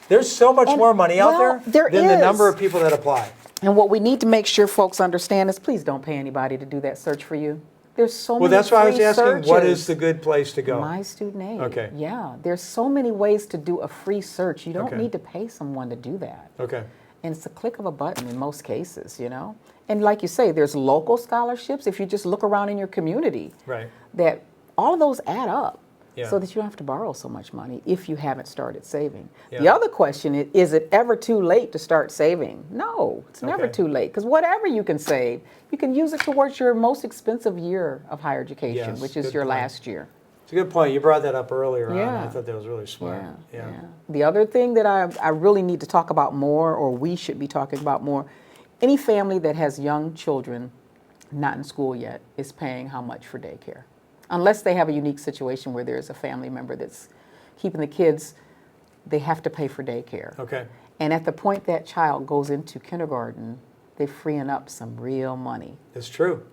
There's so much more money out there than the number of people that apply. And what we need to make sure folks understand is please don't pay anybody to do that search for you. There's so Well, many that's why I was free asking, what is searches. the good place to go? My Student Aid. Okay. Yeah, there's so many ways to do a free search. You don't Okay. need to pay someone to do that. Okay. And it's a click of a button in most cases, you know? And like you say, there's local scholarships. If you just look around in your community, Right. that all of those add up Yeah. so that you don't have to borrow so much money if you haven't started saving. Yeah. The other question is it ever too late to start saving? No, it's never Okay. too late, because whatever you can save, you can use it towards your most expensive year of higher education, Yes, which is good your point. last year. It's a good point. You brought that up earlier on. Yeah. I thought that was really smart. Yeah. The other thing that I really need to talk about more, or we should be talking about more, any family that has young children not in school yet is paying how much for daycare? Unless they have a unique situation where there's a family member that's keeping the kids, they have to pay for daycare. Okay. And at the point that child goes into kindergarten, they're freeing up some real money. It's true.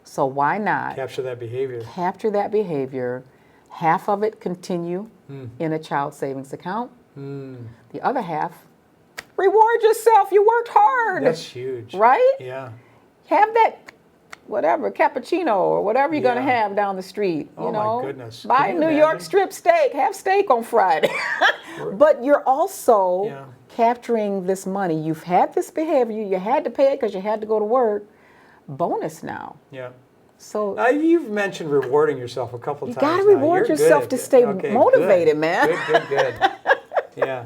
So why not Capture that behavior. capture that behavior, half of it continue in a child savings account, the other half, reward yourself, you worked hard. That's huge. Right? Yeah. Have that, whatever, cappuccino or whatever you're going to Yeah. have down the street. Oh, you my know? goodness. Buy Can you New York imagine? strip steak. Have steak on Friday. But you're also Yeah. capturing this money. You've had this behavior. You had to pay it because you had to go to work. Bonus now. Yeah. So You've mentioned rewarding yourself a couple you times. got to now. reward You're good yourself at to it. stay Okay, motivated, good. man. Good. Yeah.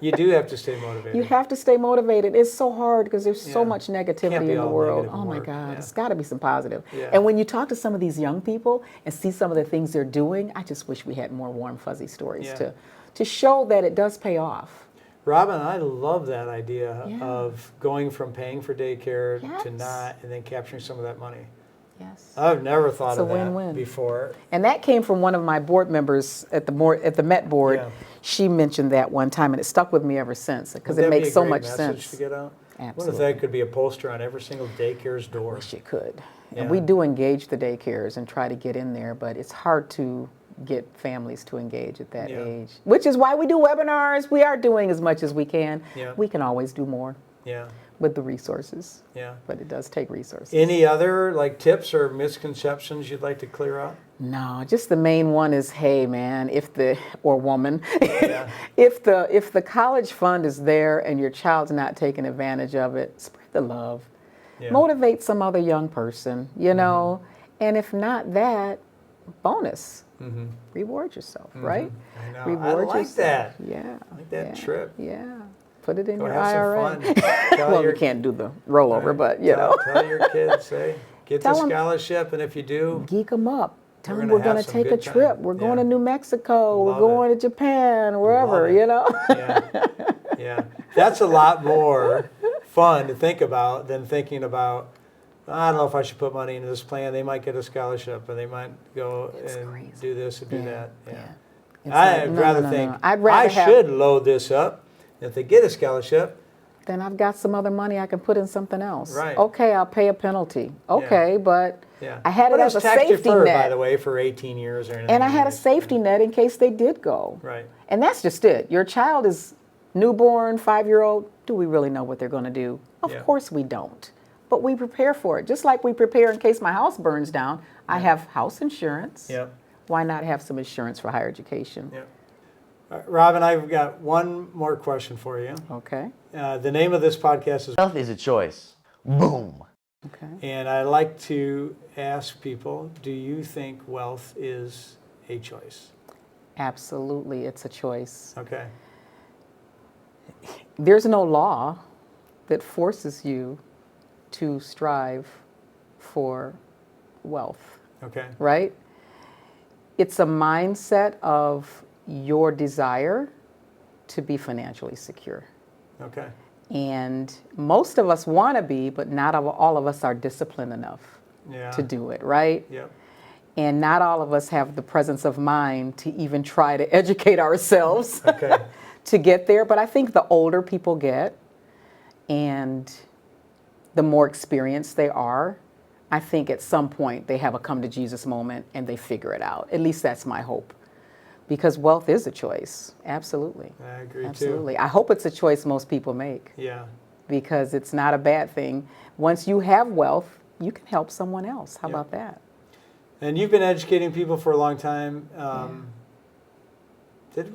You do have to stay motivated. You have to stay motivated. It's so hard because there's so Yeah. much Can't negativity be in the all world. negative Oh my work. God, Yeah. it's got to be some positive. Yeah. And when you talk to some of these young people and see some of the things they're doing, I just wish we had more warm, fuzzy stories Yeah. to show that it does pay off. Robin, I love that idea Yeah. of going from paying for daycare to Yes. not, and then capturing some of that money. Yes. I've never thought It's a of that win-win. before. And that came from one of my board members at the Met board. Yeah. She mentioned that one time, and it stuck with me ever since because Would it that be makes a so great much message sense. to get out? What if Absolutely. that could be a poster on every single daycare's door? Wish it could. Yeah. And we do engage the daycares and try to get in there, but it's hard to get families to engage at that Yeah. age, which is why we do webinars. We are doing as much as we can. Yeah. We can always do more Yeah, with the resources, yeah. but it does take resources. Any other tips or misconceptions you'd like to clear up? No, just the main one is, hey man, or woman, Yeah. if the college fund is there and your child's not taking advantage of it, spread the love. Yeah. Motivate some other young person, you know, and if not that, bonus. Reward yourself, right? I know. Reward I like yourself. that. Yeah. I like that yeah, trip. Yeah. Put it in Go your have IRA. some fun. Tell Well, your, we can't do the rollover, Right. but you know, Tell your kids, hey, get the Tell 'em- scholarship, and if you do, geek them up. Tell We're them gonna we're going have to some take a good time. trip. We're going Yeah. to New Mexico. Love We're going to Japan, wherever, Love it. you know. yeah, yeah. That's a lot more fun to think about than thinking about, I don't know if I should put money into this plan. They might get a scholarship, or they might go It's and crazy. do this and do Yeah, that. Yeah. It's I'd like, no, rather no, no, think, no. I'd rather I have- should load this up. If they get a scholarship, Then I've got some other money I can put in something else. Right. Okay, I'll pay a penalty. Okay, but yeah. I had but it as a it's tax safety deferred, net. by the way, for 18 years or anything. And I had a safety net in case they did go. Right. And that's just it. Your child is newborn, 5-year-old. Do we really know what they're going to do? Of Yeah. course we don't. But we prepare for it. Just like we prepare in case my house burns down. I have house insurance. Yep. Why not have some insurance for higher education? Yep. Robin, I've got one more question for you. Okay. The name of this podcast is, Wealth is a choice. Boom. Okay. and I like to ask people, do you think wealth is a choice? Absolutely, it's a choice. Okay. There's no law that forces you to strive for wealth, Okay. right? It's a mindset of your desire to be financially secure. Okay. And most of us want to be, but not all of us are disciplined enough Yeah. to do it, right? Yep. And not all of us have the presence of mind to even try to educate ourselves Okay. to get there. But I think the older people get and the more experienced they are, I think at some point they have a come to Jesus moment and they figure it out. At least that's my hope. Because wealth is a choice. Absolutely. I agree Absolutely. I hope it's a choice most people make too. Yeah. because it's not a bad thing. Once you have wealth, you can help someone else. How Yeah. about that? And you've been educating people for a long time. Did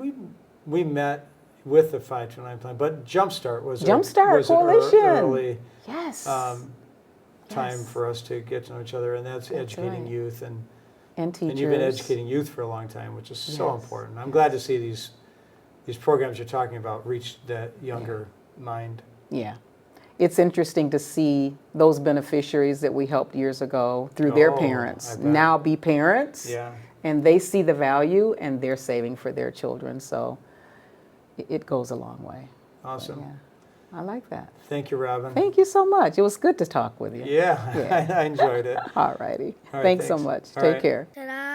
we met with the 529 plan, but Jumpstart was Jumpstart Coalition. Early Yes. time Yes. for us to get to know each other, and that's educating right. youth And teachers. and you've been educating youth for a long time, which is so Yes. important. I'm glad to see these programs you're talking about reach that younger mind. Yeah. It's interesting to see those beneficiaries that we helped years ago through their Oh, parents I bet. now be parents. Yeah. And they see the value and they're saving for their children. So it goes a long way. Awesome. Yeah. I like that. Thank you, Robin. Thank you so much. It was good to talk with you. Yeah, Yeah. I enjoyed it. All righty. All right, Thanks so thanks. much. All Take right. care. Ta-da!